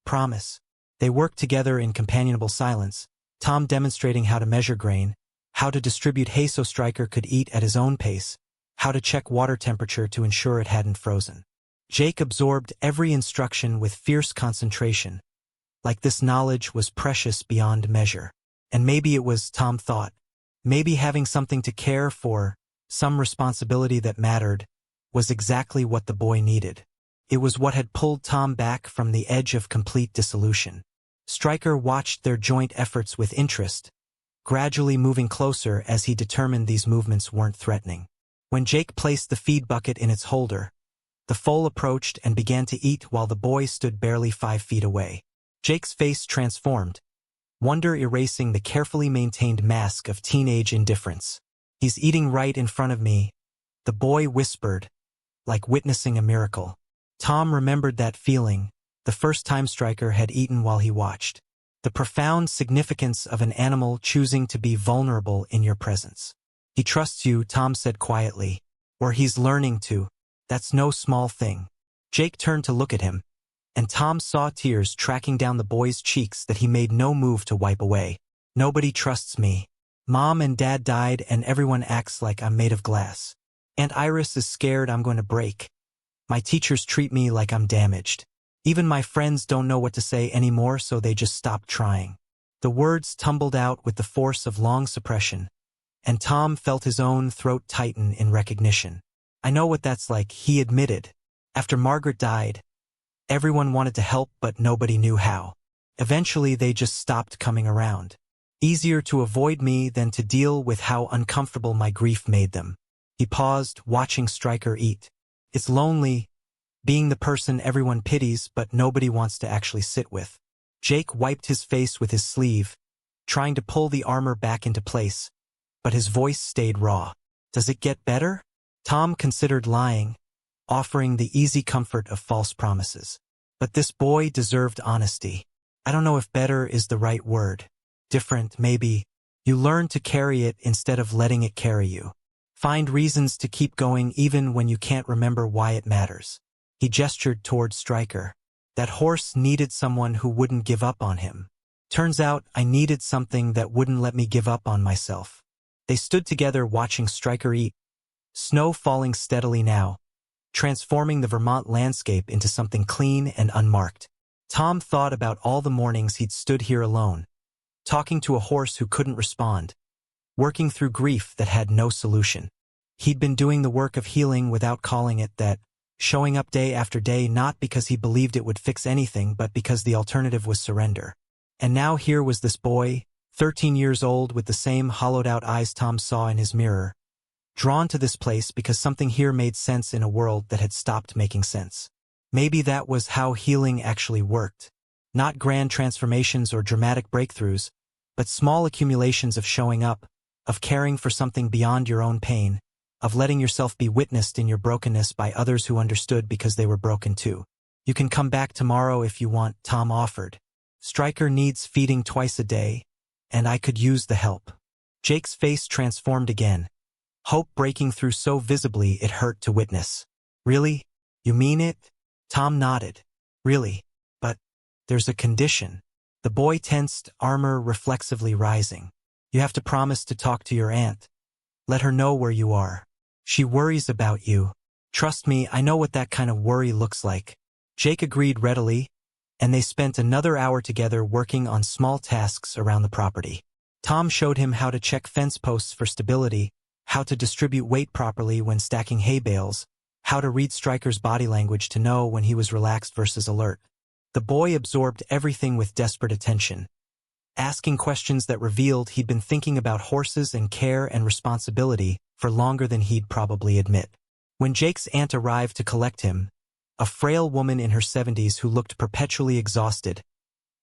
S1: Promise." They worked together in companionable silence, Tom demonstrating how to measure grain, how to distribute hay so Stryker could eat at his own pace, how to check water temperature to ensure it hadn't frozen. Jake absorbed every instruction with fierce concentration, like this knowledge was precious beyond measure. And maybe it was, Tom thought, maybe having something to care for, some responsibility that mattered, was exactly what the boy needed. It was what had pulled Tom back from the edge of complete dissolution. Stryker watched their joint efforts with interest, gradually moving closer as he determined these movements weren't threatening. When Jake placed the feed bucket in its holder, the foal approached and began to eat while the boy stood barely 5 feet away. Jake's face transformed, wonder erasing the carefully maintained mask of teenage indifference. "He's eating right in front of me," the boy whispered, like witnessing a miracle. Tom remembered that feeling, the first time Stryker had eaten while he watched. The profound significance of an animal choosing to be vulnerable in your presence. "He trusts you," Tom said quietly, "or he's learning to. That's no small thing." Jake turned to look at him, and Tom saw tears tracking down the boy's cheeks that he made no move to wipe away. "Nobody trusts me. Mom and Dad died and everyone acts like I'm made of glass. Aunt Iris is scared I'm going to break. My teachers treat me like I'm damaged. Even my friends don't know what to say anymore, so they just stop trying." The words tumbled out with the force of long suppression, and Tom felt his own throat tighten in recognition. "I know what that's like," he admitted. "After Margaret died, everyone wanted to help but nobody knew how. Eventually they just stopped coming around. Easier to avoid me than to deal with how uncomfortable my grief made them." He paused, watching Stryker eat. "It's lonely, being the person everyone pities but nobody wants to actually sit with." Jake wiped his face with his sleeve, trying to pull the armor back into place, but his voice stayed raw. "Does it get better?" Tom considered lying, offering the easy comfort of false promises. But this boy deserved honesty. "I don't know if better is the right word. Different, maybe. You learn to carry it instead of letting it carry you. Find reasons to keep going even when you can't remember why it matters." He gestured toward Stryker. "That horse needed someone who wouldn't give up on him. Turns out I needed something that wouldn't let me give up on myself." They stood together watching Stryker eat, snow falling steadily now, transforming the Vermont landscape into something clean and unmarked. Tom thought about all the mornings he'd stood here alone, talking to a horse who couldn't respond, working through grief that had no solution. He'd been doing the work of healing without calling it that, showing up day after day not because he believed it would fix anything but because the alternative was surrender. And now here was this boy, 13 years old with the same hollowed-out eyes Tom saw in his mirror, drawn to this place because something here made sense in a world that had stopped making sense. Maybe that was how healing actually worked. Not grand transformations or dramatic breakthroughs, but small accumulations of showing up, of caring for something beyond your own pain, of letting yourself be witnessed in your brokenness by others who understood because they were broken too. You can come back tomorrow if you want, Tom offered. Stryker needs feeding twice a day, and I could use the help. Jake's face transformed again, hope breaking through so visibly it hurt to witness. Really? You mean it? Tom nodded. Really? But there's a condition. The boy tensed, armor reflexively rising. You have to promise to talk to your aunt. Let her know where you are. She worries about you. Trust me, I know what that kind of worry looks like. Jake agreed readily, and they spent another hour together working on small tasks around the property. Tom showed him how to check fence posts for stability, how to distribute weight properly when stacking hay bales, how to read Stryker's body language to know when he was relaxed versus alert. The boy absorbed everything with desperate attention, asking questions that revealed he'd been thinking about horses and care and responsibility for longer than he'd probably admit. When Jake's aunt arrived to collect him, a frail woman in her 70s who looked perpetually exhausted,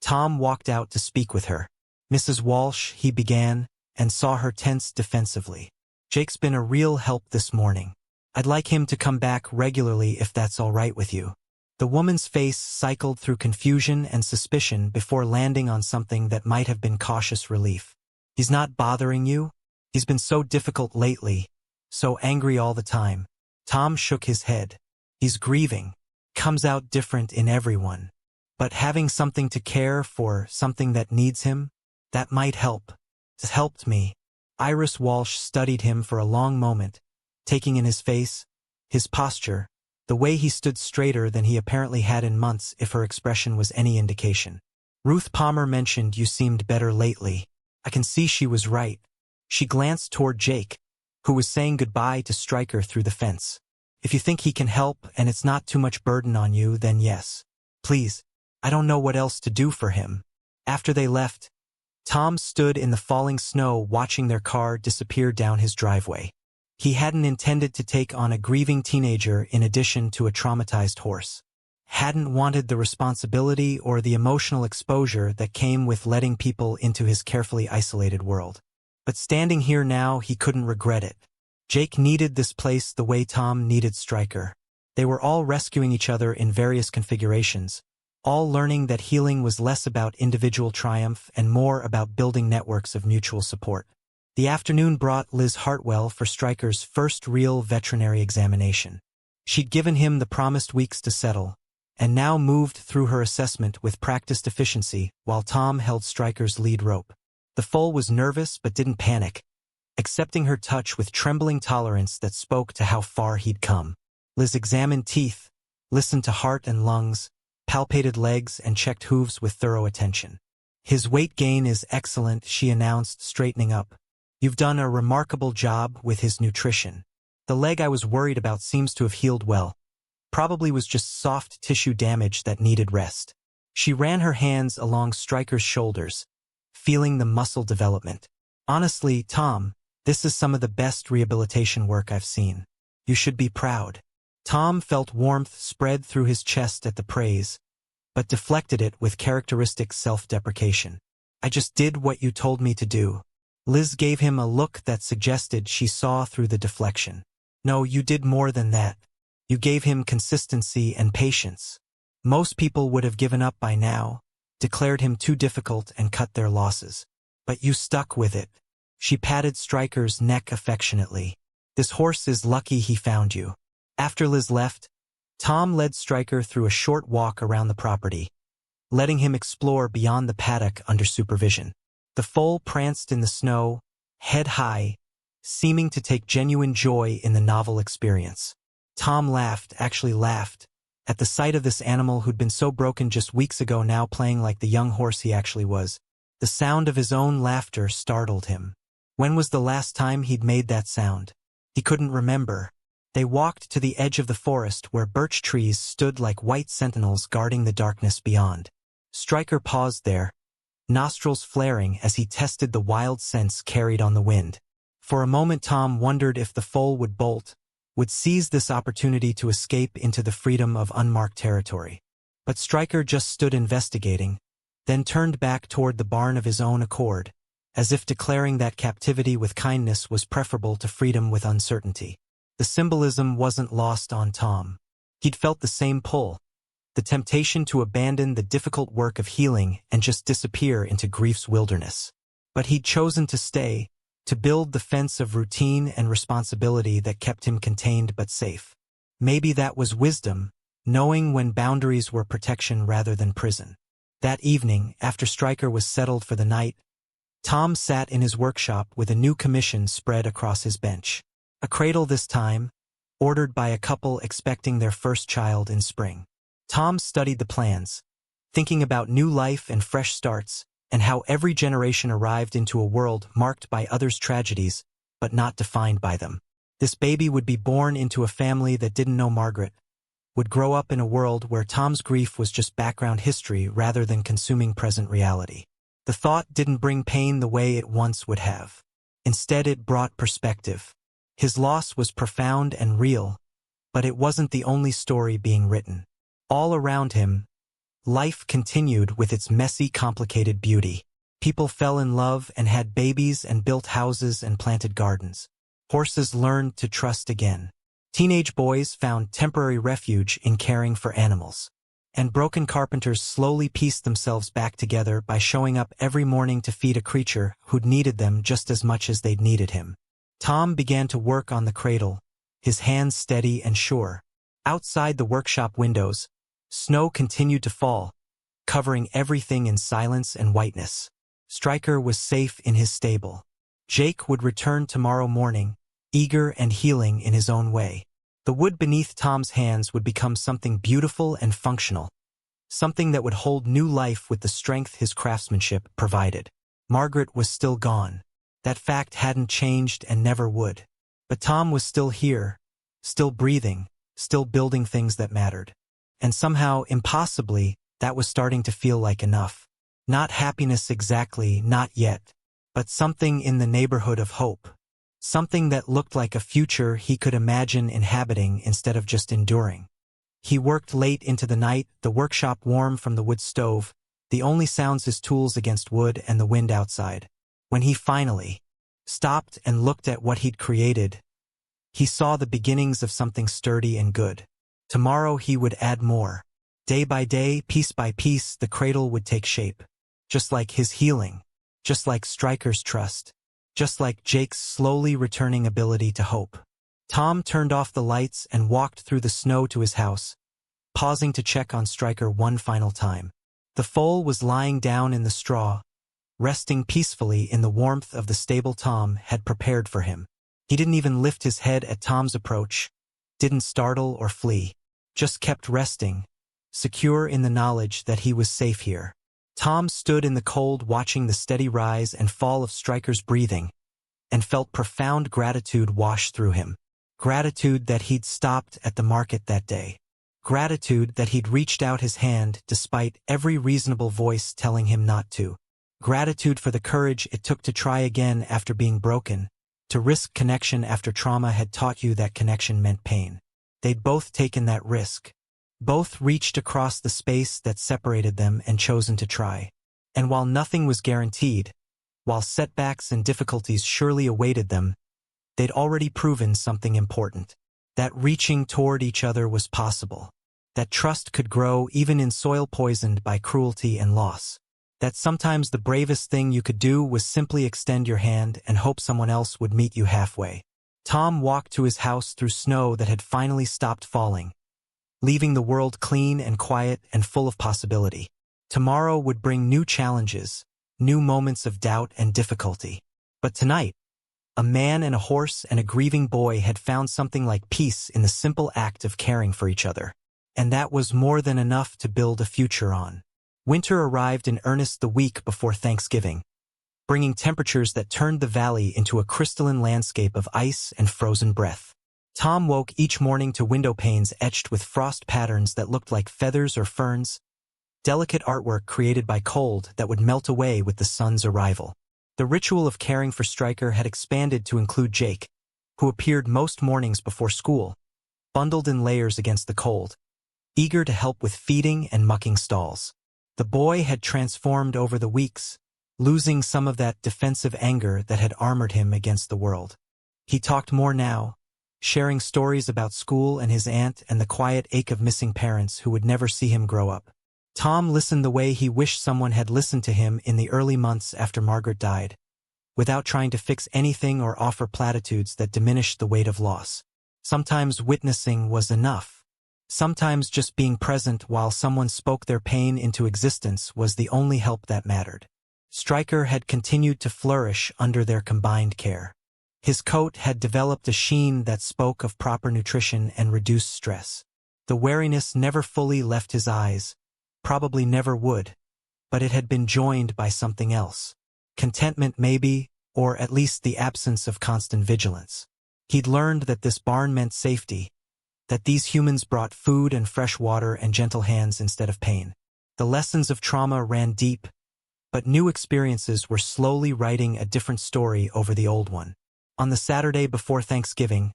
S1: Tom walked out to speak with her. Mrs. Walsh, he began, and saw her tense defensively. Jake's been a real help this morning. I'd like him to come back regularly if that's all right with you. The woman's face cycled through confusion and suspicion before landing on something that might have been cautious relief. He's not bothering you? He's been so difficult lately, so angry all the time. Tom shook his head. He's grieving. Comes out different in everyone. But having something to care for, something that needs him, that might help. It's helped me. Iris Walsh studied him for a long moment, taking in his face, his posture, the way he stood straighter than he apparently had in months if her expression was any indication. Ruth Palmer mentioned you seemed better lately. I can see she was right. She glanced toward Jake, who was saying goodbye to Stryker through the fence. If you think he can help and it's not too much burden on you, then yes. Please, I don't know what else to do for him. After they left, Tom stood in the falling snow watching their car disappear down his driveway. He hadn't intended to take on a grieving teenager in addition to a traumatized horse. Hadn't wanted the responsibility or the emotional exposure that came with letting people into his carefully isolated world. But standing here now, he couldn't regret it. Jake needed this place the way Tom needed Stryker. They were all rescuing each other in various configurations, all learning that healing was less about individual triumph and more about building networks of mutual support. The afternoon brought Liz Hartwell for Stryker's first real veterinary examination. She'd given him the promised weeks to settle, and now moved through her assessment with practiced efficiency while Tom held Stryker's lead rope. The foal was nervous but didn't panic, accepting her touch with trembling tolerance that spoke to how far he'd come. Liz examined teeth, listened to heart and lungs, palpated legs, and checked hooves with thorough attention. His weight gain is excellent, she announced, straightening up. You've done a remarkable job with his nutrition. The leg I was worried about seems to have healed well. Probably was just soft tissue damage that needed rest. She ran her hands along Stryker's shoulders, feeling the muscle development. Honestly, Tom, this is some of the best rehabilitation work I've seen. You should be proud. Tom felt warmth spread through his chest at the praise, but deflected it with characteristic self-deprecation. I just did what you told me to do. Liz gave him a look that suggested she saw through the deflection. No, you did more than that. You gave him consistency and patience. Most people would have given up by now, declared him too difficult and cut their losses. But you stuck with it. She patted Stryker's neck affectionately. This horse is lucky he found you. After Liz left, Tom led Stryker through a short walk around the property, letting him explore beyond the paddock under supervision. The foal pranced in the snow, head high, seeming to take genuine joy in the novel experience. Tom laughed, actually laughed, at the sight of this animal who'd been so broken just weeks ago now playing like the young horse he actually was. The sound of his own laughter startled him. When was the last time he'd made that sound? He couldn't remember. They walked to the edge of the forest where birch trees stood like white sentinels guarding the darkness beyond. Stryker paused there, nostrils flaring as he tested the wild scents carried on the wind. For a moment Tom wondered if the foal would bolt, would seize this opportunity to escape into the freedom of unmarked territory. But Stryker just stood investigating, then turned back toward the barn of his own accord, as if declaring that captivity with kindness was preferable to freedom with uncertainty. The symbolism wasn't lost on Tom. He'd felt the same pull, the temptation to abandon the difficult work of healing and just disappear into grief's wilderness. But he'd chosen to stay, to build the fence of routine and responsibility that kept him contained but safe. Maybe that was wisdom, knowing when boundaries were protection rather than prison. That evening, after Stryker was settled for the night, Tom sat in his workshop with a new commission spread across his bench. A cradle this time, ordered by a couple expecting their first child in spring. Tom studied the plans, thinking about new life and fresh starts, and how every generation arrived into a world marked by others' tragedies, but not defined by them. This baby would be born into a family that didn't know Margaret, would grow up in a world where Tom's grief was just background history rather than consuming present reality. The thought didn't bring pain the way it once would have. Instead, it brought perspective. His loss was profound and real, but it wasn't the only story being written. All around him, life continued with its messy, complicated beauty. People fell in love and had babies and built houses and planted gardens. Horses learned to trust again. Teenage boys found temporary refuge in caring for animals. And broken carpenters slowly pieced themselves back together by showing up every morning to feed a creature who'd needed them just as much as they'd needed him. Tom began to work on the cradle, his hands steady and sure. Outside the workshop windows, snow continued to fall, covering everything in silence and whiteness. Stryker was safe in his stable. Jake would return tomorrow morning, eager and healing in his own way. The wood beneath Tom's hands would become something beautiful and functional, something that would hold new life with the strength his craftsmanship provided. Margaret was still gone. That fact hadn't changed and never would. But Tom was still here, still breathing, still building things that mattered. And somehow, impossibly, that was starting to feel like enough. Not happiness exactly, not yet, but something in the neighborhood of hope. Something that looked like a future he could imagine inhabiting instead of just enduring. He worked late into the night, the workshop warm from the wood stove, the only sounds his tools against wood and the wind outside. When he finally stopped and looked at what he'd created, he saw the beginnings of something sturdy and good. Tomorrow he would add more. Day by day, piece by piece, the cradle would take shape. Just like his healing, just like Stryker's trust, just like Jake's slowly returning ability to hope. Tom turned off the lights and walked through the snow to his house, pausing to check on Stryker one final time. The foal was lying down in the straw, resting peacefully in the warmth of the stable Tom had prepared for him. He didn't even lift his head at Tom's approach, didn't startle or flee, just kept resting, secure in the knowledge that he was safe here. Tom stood in the cold watching the steady rise and fall of Stryker's breathing, and felt profound gratitude wash through him. Gratitude that he'd stopped at the market that day. Gratitude that he'd reached out his hand despite every reasonable voice telling him not to. Gratitude for the courage it took to try again after being broken, to risk connection after trauma had taught you that connection meant pain. They'd both taken that risk. Both reached across the space that separated them and chosen to try. And while nothing was guaranteed, while setbacks and difficulties surely awaited them, they'd already proven something important. That reaching toward each other was possible. That trust could grow even in soil poisoned by cruelty and loss. That sometimes the bravest thing you could do was simply extend your hand and hope someone else would meet you halfway. Tom walked to his house through snow that had finally stopped falling, leaving the world clean and quiet and full of possibility. Tomorrow would bring new challenges, new moments of doubt and difficulty. But tonight, a man and a horse and a grieving boy had found something like peace in the simple act of caring for each other. And that was more than enough to build a future on. Winter arrived in earnest the week before Thanksgiving, bringing temperatures that turned the valley into a crystalline landscape of ice and frozen breath. Tom woke each morning to window panes etched with frost patterns that looked like feathers or ferns, delicate artwork created by cold that would melt away with the sun's arrival. The ritual of caring for Stryker had expanded to include Jake, who appeared most mornings before school, bundled in layers against the cold, eager to help with feeding and mucking stalls. The boy had transformed over the weeks, losing some of that defensive anger that had armored him against the world. He talked more now, sharing stories about school and his aunt and the quiet ache of missing parents who would never see him grow up. Tom listened the way he wished someone had listened to him in the early months after Margaret died, without trying to fix anything or offer platitudes that diminished the weight of loss. Sometimes witnessing was enough. Sometimes just being present while someone spoke their pain into existence was the only help that mattered. Stryker had continued to flourish under their combined care. His coat had developed a sheen that spoke of proper nutrition and reduced stress. The wariness never fully left his eyes, probably never would, but it had been joined by something else. Contentment maybe, or at least the absence of constant vigilance. He'd learned that this barn meant safety, that these humans brought food and fresh water and gentle hands instead of pain. The lessons of trauma ran deep, but new experiences were slowly writing a different story over the old one. On the Saturday before Thanksgiving,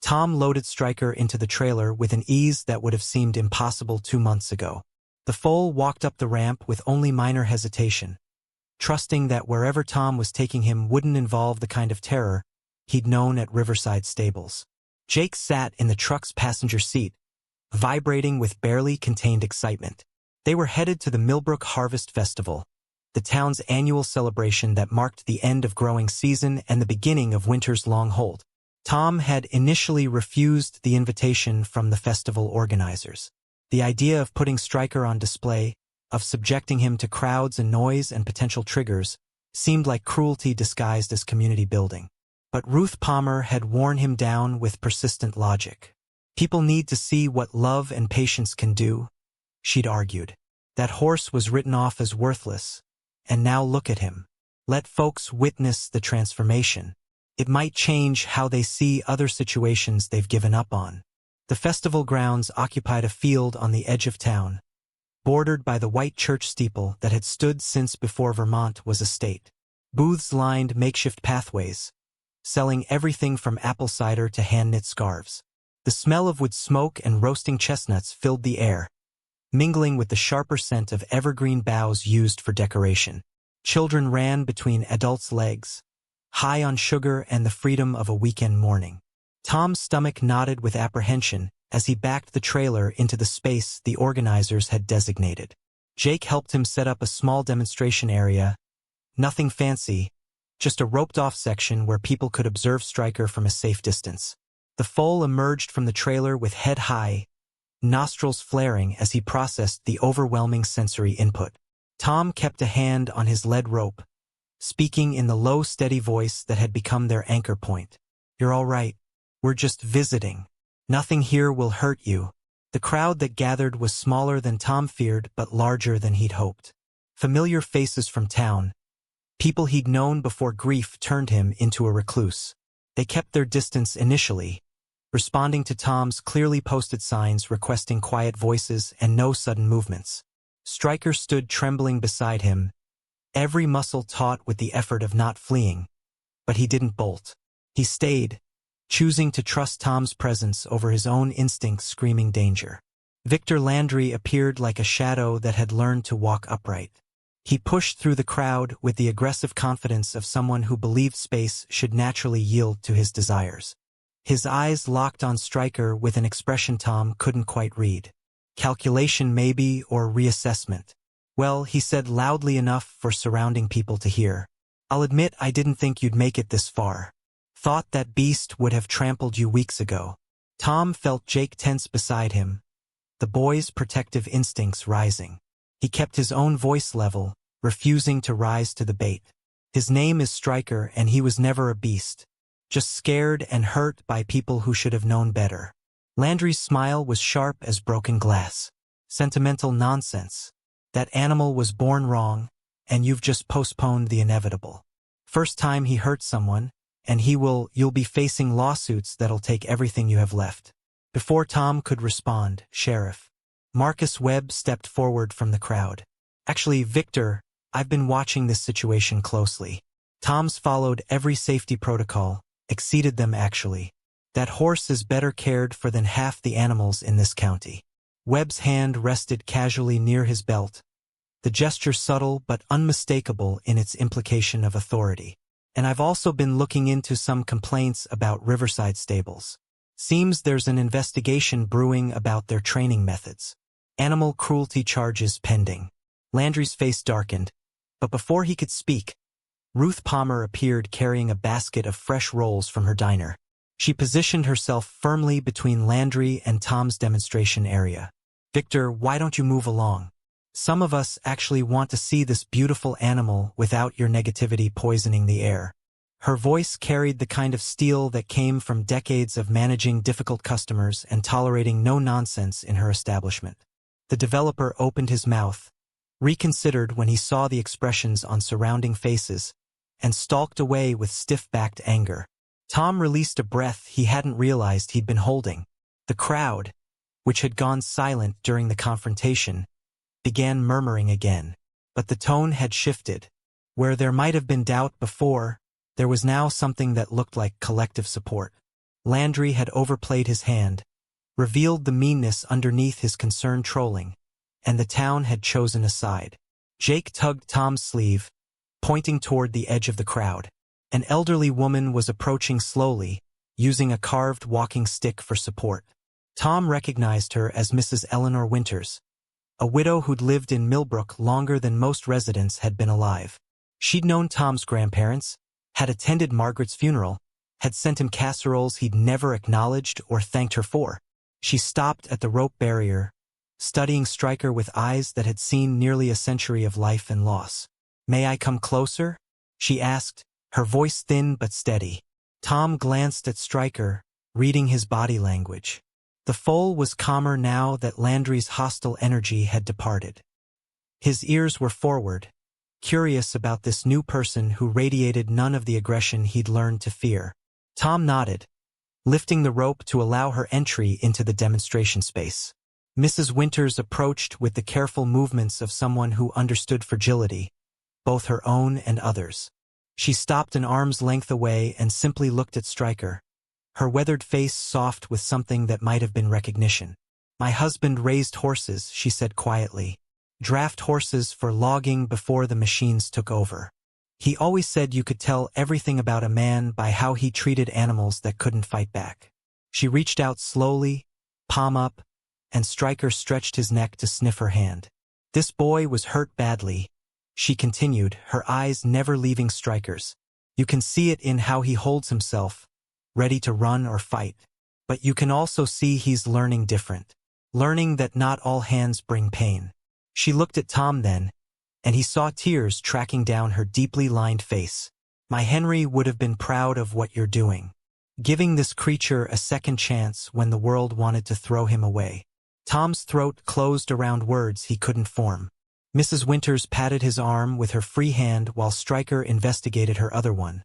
S1: Tom loaded Stryker into the trailer with an ease that would have seemed impossible 2 months ago. The foal walked up the ramp with only minor hesitation, trusting that wherever Tom was taking him wouldn't involve the kind of terror he'd known at Riverside Stables. Jake sat in the truck's passenger seat, vibrating with barely contained excitement. They were headed to the Millbrook Harvest Festival, the town's annual celebration that marked the end of growing season and the beginning of winter's long hold. Tom had initially refused the invitation from the festival organizers. The idea of putting Stryker on display, of subjecting him to crowds and noise and potential triggers, seemed like cruelty disguised as community building. But Ruth Palmer had worn him down with persistent logic. People need to see what love and patience can do, she'd argued. That horse was written off as worthless, and now look at him. Let folks witness the transformation. It might change how they see other situations they've given up on. The festival grounds occupied a field on the edge of town, bordered by the white church steeple that had stood since before Vermont was a state. Booths lined makeshift pathways, selling everything from apple cider to hand-knit scarves. The smell of wood smoke and roasting chestnuts filled the air, mingling with the sharper scent of evergreen boughs used for decoration. Children ran between adults' legs, high on sugar and the freedom of a weekend morning. Tom's stomach knotted with apprehension as he backed the trailer into the space the organizers had designated. Jake helped him set up a small demonstration area, nothing fancy, just a roped-off section where people could observe Stryker from a safe distance. The foal emerged from the trailer with head high, nostrils flaring as he processed the overwhelming sensory input. Tom kept a hand on his lead rope, speaking in the low, steady voice that had become their anchor point. "You're all right. We're just visiting. Nothing here will hurt you." The crowd that gathered was smaller than Tom feared, but larger than he'd hoped. Familiar faces from town, people he'd known before grief turned him into a recluse. They kept their distance initially, responding to Tom's clearly posted signs requesting quiet voices and no sudden movements. Stryker stood trembling beside him, every muscle taut with the effort of not fleeing, but he didn't bolt. He stayed, choosing to trust Tom's presence over his own instincts screaming danger. Victor Landry appeared like a shadow that had learned to walk upright. He pushed through the crowd with the aggressive confidence of someone who believed space should naturally yield to his desires. His eyes locked on Stryker with an expression Tom couldn't quite read. Calculation maybe, or reassessment. "Well," he said loudly enough for surrounding people to hear, "I'll admit I didn't think you'd make it this far. Thought that beast would have trampled you weeks ago." Tom felt Jake tense beside him, the boy's protective instincts rising. He kept his own voice level, refusing to rise to the bait. His name is Stryker, and he was never a beast, just scared and hurt by people who should have known better. Landry's smile was sharp as broken glass. "Sentimental nonsense. That animal was born wrong, and you've just postponed the inevitable. First time he hurts someone, and you'll be facing lawsuits that'll take everything you have left." Before Tom could respond, Sheriff Marcus Webb stepped forward from the crowd. "Actually, Victor, I've been watching this situation closely." Tom's followed every safety protocol, exceeded them actually. That horse is better cared for than half the animals in this county. Webb's hand rested casually near his belt, the gesture subtle but unmistakable in its implication of authority. And I've also been looking into some complaints about Riverside stables. Seems there's an investigation brewing about their training methods. Animal cruelty charges pending. Landry's face darkened, but before he could speak, Ruth Palmer appeared carrying a basket of fresh rolls from her diner. She positioned herself firmly between Landry and Tom's demonstration area. "Victor, why don't you move along? Some of us actually want to see this beautiful animal without your negativity poisoning the air." Her voice carried the kind of steel that came from decades of managing difficult customers and tolerating no nonsense in her establishment. The developer opened his mouth, reconsidered when he saw the expressions on surrounding faces, and stalked away with stiff-backed anger. Tom released a breath he hadn't realized he'd been holding. The crowd, which had gone silent during the confrontation, began murmuring again. But the tone had shifted. Where there might have been doubt before, there was now something that looked like collective support. Landry had overplayed his hand, revealed the meanness underneath his concerned trolling, and the town had chosen a side. Jake tugged Tom's sleeve, pointing toward the edge of the crowd. An elderly woman was approaching slowly, using a carved walking stick for support. Tom recognized her as Mrs. Eleanor Winters, a widow who'd lived in Millbrook longer than most residents had been alive. She'd known Tom's grandparents, had attended Margaret's funeral, had sent him casseroles he'd never acknowledged or thanked her for. She stopped at the rope barrier, studying Stryker with eyes that had seen nearly a century of life and loss. "May I come closer?" she asked, her voice thin but steady. Tom glanced at Stryker, reading his body language. The foal was calmer now that Landry's hostile energy had departed. His ears were forward, curious about this new person who radiated none of the aggression he'd learned to fear. Tom nodded, lifting the rope to allow her entry into the demonstration space. Mrs. Winters approached with the careful movements of someone who understood fragility, both her own and others. She stopped an arm's length away and simply looked at Stryker, her weathered face soft with something that might have been recognition. "My husband raised horses," she said quietly. "Draft horses for logging before the machines took over. He always said you could tell everything about a man by how he treated animals that couldn't fight back." She reached out slowly, palm up, and Stryker stretched his neck to sniff her hand. "This boy was hurt badly," she continued, her eyes never leaving Stryker's. "You can see it in how he holds himself, ready to run or fight. But you can also see he's learning different. Learning that not all hands bring pain." She looked at Tom then, and he saw tears tracking down her deeply lined face. "My Henry would have been proud of what you're doing. Giving this creature a second chance when the world wanted to throw him away." Tom's throat closed around words he couldn't form. Mrs. Winters patted his arm with her free hand while Stryker investigated her other one,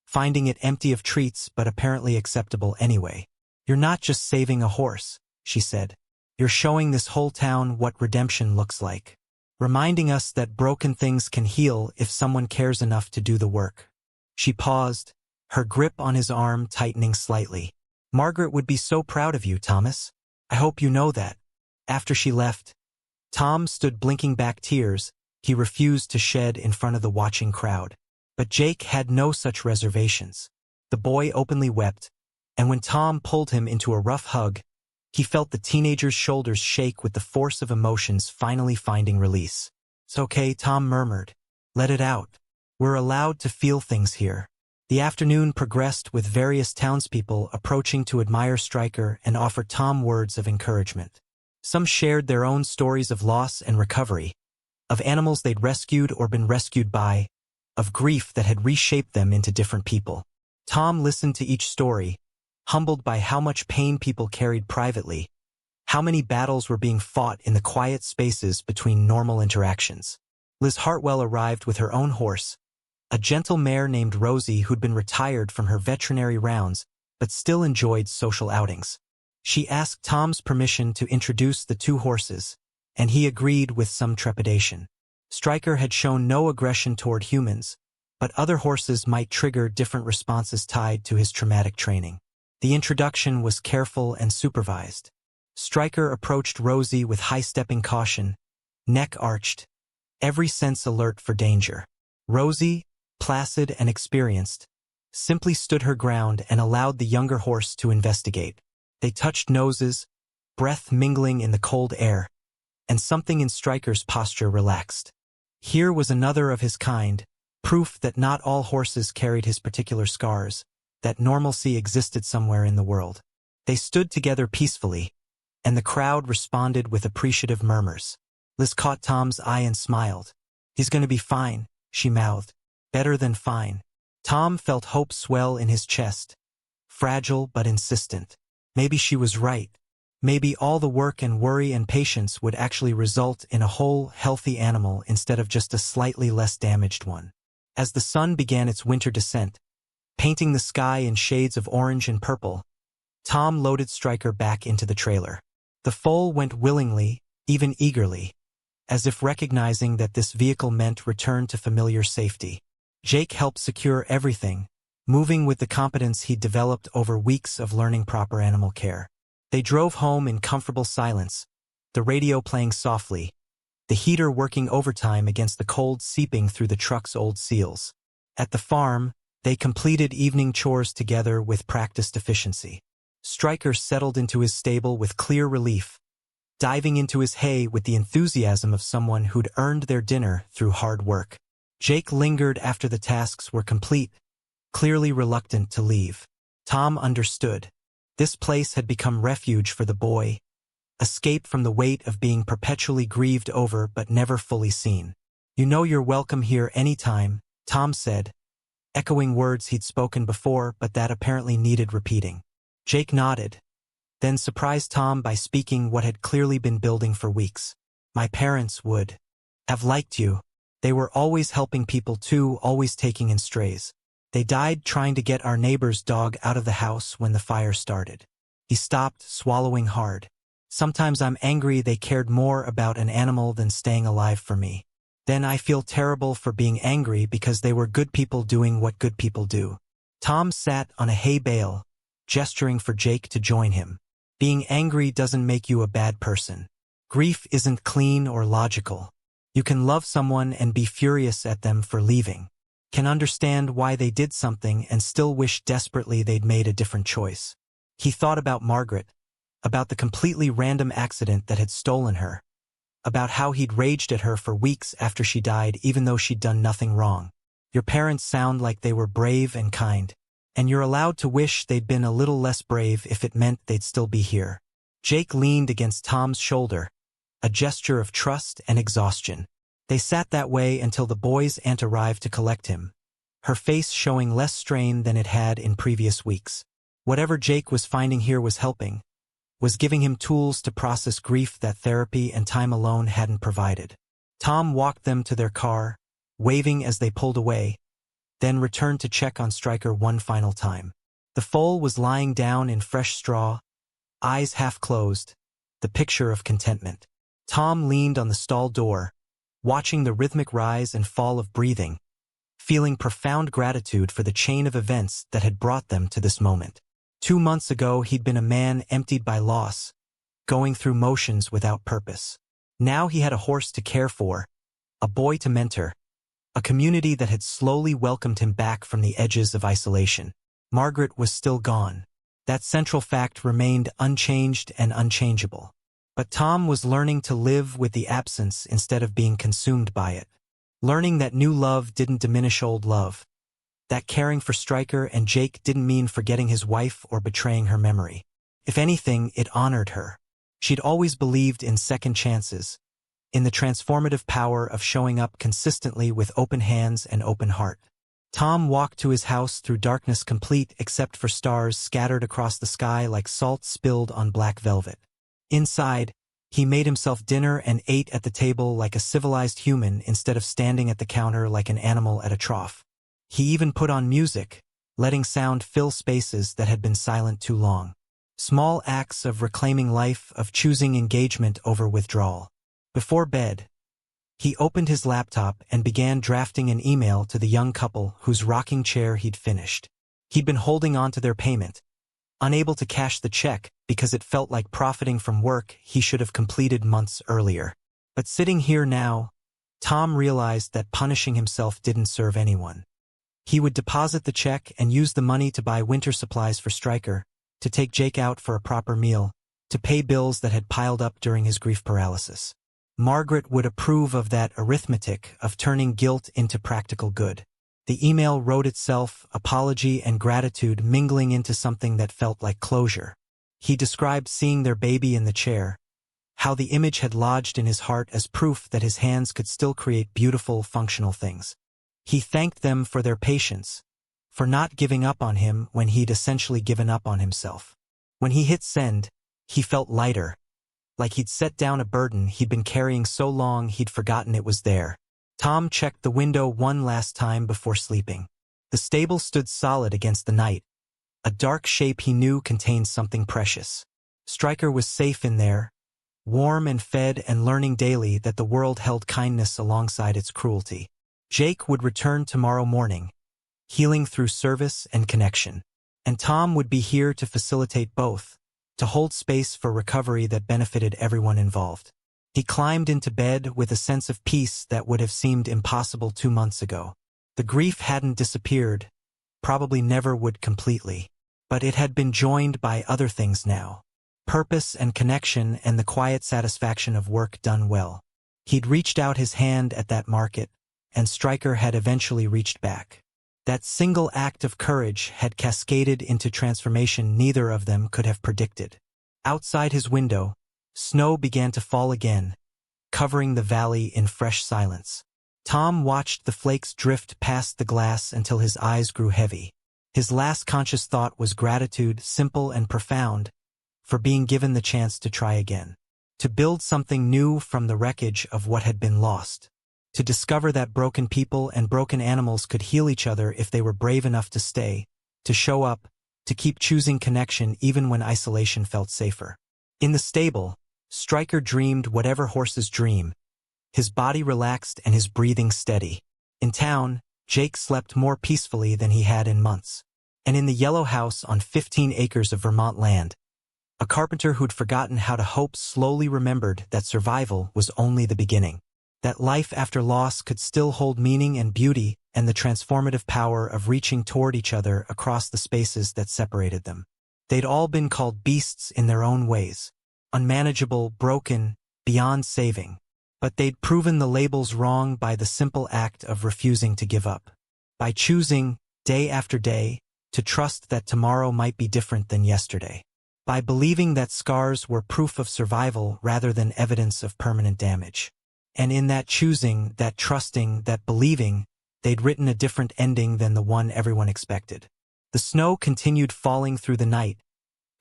S1: finding it empty of treats but apparently acceptable anyway. "You're not just saving a horse," she said. "You're showing this whole town what redemption looks like. Reminding us that broken things can heal if someone cares enough to do the work." She paused, her grip on his arm tightening slightly. "Margaret would be so proud of you, Thomas. I hope you know that." After she left, Tom stood blinking back tears he refused to shed in front of the watching crowd. But Jake had no such reservations. The boy openly wept, and when Tom pulled him into a rough hug, he felt the teenager's shoulders shake with the force of emotions finally finding release. "It's okay," Tom murmured. "Let it out. We're allowed to feel things here." The afternoon progressed with various townspeople approaching to admire Stryker and offer Tom words of encouragement. Some shared their own stories of loss and recovery, of animals they'd rescued or been rescued by, of grief that had reshaped them into different people. Tom listened to each story, humbled by how much pain people carried privately, how many battles were being fought in the quiet spaces between normal interactions. Liz Hartwell arrived with her own horse, a gentle mare named Rosie who'd been retired from her veterinary rounds but still enjoyed social outings. She asked Tom's permission to introduce the two horses, and he agreed with some trepidation. Stryker had shown no aggression toward humans, but other horses might trigger different responses tied to his traumatic training. The introduction was careful and supervised. Stryker approached Rosie with high-stepping caution, neck arched, every sense alert for danger. Rosie, placid and experienced, simply stood her ground and allowed the younger horse to investigate. They touched noses, breath mingling in the cold air, and something in Stryker's posture relaxed. Here was another of his kind, proof that not all horses carried his particular scars, that normalcy existed somewhere in the world. They stood together peacefully, and the crowd responded with appreciative murmurs. Liz caught Tom's eye and smiled. "He's going to be fine," she mouthed. "Better than fine." Tom felt hope swell in his chest. Fragile but insistent. Maybe she was right. Maybe all the work and worry and patience would actually result in a whole, healthy animal instead of just a slightly less damaged one. As the sun began its winter descent, painting the sky in shades of orange and purple, Tom loaded Stryker back into the trailer. The foal went willingly, even eagerly, as if recognizing that this vehicle meant return to familiar safety. Jake helped secure everything, moving with the competence he'd developed over weeks of learning proper animal care. They drove home in comfortable silence, the radio playing softly, the heater working overtime against the cold seeping through the truck's old seals. At the farm, they completed evening chores together with practiced efficiency. Stryker settled into his stable with clear relief, diving into his hay with the enthusiasm of someone who'd earned their dinner through hard work. Jake lingered after the tasks were complete, clearly reluctant to leave. Tom understood. This place had become refuge for the boy, escape from the weight of being perpetually grieved over but never fully seen. "You know you're welcome here anytime," Tom said, echoing words he'd spoken before but that apparently needed repeating. Jake nodded, then surprised Tom by speaking what had clearly been building for weeks. "My parents would have liked you. They were always helping people too, always taking in strays. They died trying to get our neighbor's dog out of the house when the fire started." He stopped, swallowing hard. "Sometimes I'm angry they cared more about an animal than staying alive for me. Then I feel terrible for being angry because they were good people doing what good people do." Tom sat on a hay bale, gesturing for Jake to join him. "Being angry doesn't make you a bad person. Grief isn't clean or logical. You can love someone and be furious at them for leaving, can understand why they did something and still wish desperately they'd made a different choice." He thought about Margaret, about the completely random accident that had stolen her, about how he'd raged at her for weeks after she died even though she'd done nothing wrong. "Your parents sound like they were brave and kind, and you're allowed to wish they'd been a little less brave if it meant they'd still be here." Jake leaned against Tom's shoulder, a gesture of trust and exhaustion. They sat that way until the boy's aunt arrived to collect him, her face showing less strain than it had in previous weeks. Whatever Jake was finding here was helping, was giving him tools to process grief that therapy and time alone hadn't provided. Tom walked them to their car, waving as they pulled away, then returned to check on Stryker one final time. The foal was lying down in fresh straw, eyes half closed, the picture of contentment. Tom leaned on the stall door, watching the rhythmic rise and fall of breathing, feeling profound gratitude for the chain of events that had brought them to this moment. 2 months ago he'd been a man emptied by loss, going through motions without purpose. Now he had a horse to care for, a boy to mentor, a community that had slowly welcomed him back from the edges of isolation. Margaret was still gone. That central fact remained unchanged and unchangeable. But Tom was learning to live with the absence instead of being consumed by it. Learning that new love didn't diminish old love. That caring for Stryker and Jake didn't mean forgetting his wife or betraying her memory. If anything, it honored her. She'd always believed in second chances, in the transformative power of showing up consistently with open hands and open heart. Tom walked to his house through darkness complete except for stars scattered across the sky like salt spilled on black velvet. Inside, he made himself dinner and ate at the table like a civilized human instead of standing at the counter like an animal at a trough. He even put on music, letting sound fill spaces that had been silent too long. Small acts of reclaiming life, of choosing engagement over withdrawal. Before bed, He opened his laptop and began drafting an email to the young couple whose rocking chair he'd finished. He'd been holding on to their payment, unable to cash the check because it felt like profiting from work he should have completed months earlier. But sitting here now, Tom realized that punishing himself didn't serve anyone. He would deposit the check and use the money to buy winter supplies for Stryker, to take Jake out for a proper meal, to pay bills that had piled up during his grief paralysis. Margaret would approve of that arithmetic of turning guilt into practical good. The email wrote itself, apology and gratitude mingling into something that felt like closure. He described seeing their baby in the chair, how the image had lodged in his heart as proof that his hands could still create beautiful, functional things. He thanked them for their patience, for not giving up on him when he'd essentially given up on himself. When he hit send, he felt lighter, like he'd set down a burden he'd been carrying so long he'd forgotten it was there. Tom checked the window one last time before sleeping. The stable stood solid against the night, a dark shape he knew contained something precious. Stryker was safe in there, warm and fed and learning daily that the world held kindness alongside its cruelty. Jake would return tomorrow morning, healing through service and connection. And Tom would be here to facilitate both, to hold space for recovery that benefited everyone involved. He climbed into bed with a sense of peace that would have seemed impossible 2 months ago. The grief hadn't disappeared, probably never would completely, but it had been joined by other things now. Purpose and connection and the quiet satisfaction of work done well. He'd reached out his hand at that market, and Stryker had eventually reached back. That single act of courage had cascaded into transformation neither of them could have predicted. Outside his window, snow began to fall again, covering the valley in fresh silence. Tom watched the flakes drift past the glass until his eyes grew heavy. His last conscious thought was gratitude, simple and profound, for being given the chance to try again. To build something new from the wreckage of what had been lost. To discover that broken people and broken animals could heal each other if they were brave enough to stay, to show up, to keep choosing connection even when isolation felt safer. In the stable, Stryker dreamed whatever horses dream, his body relaxed and his breathing steady. In town, Jake slept more peacefully than he had in months. And in the yellow house on 15 acres of Vermont land, a carpenter who'd forgotten how to hope slowly remembered that survival was only the beginning. That life after loss could still hold meaning and beauty and the transformative power of reaching toward each other across the spaces that separated them. They'd all been called beasts in their own ways. Unmanageable, broken, beyond saving. But they'd proven the labels wrong by the simple act of refusing to give up. By choosing, day after day, to trust that tomorrow might be different than yesterday. By believing that scars were proof of survival rather than evidence of permanent damage. And in that choosing, that trusting, that believing, they'd written a different ending than the one everyone expected. The snow continued falling through the night,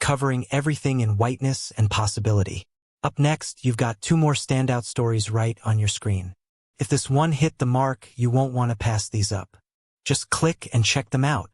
S1: covering everything in whiteness and possibility. Up next, you've got 2 more standout stories right on your screen. If this one hit the mark, you won't want to pass these up. Just click and check them out.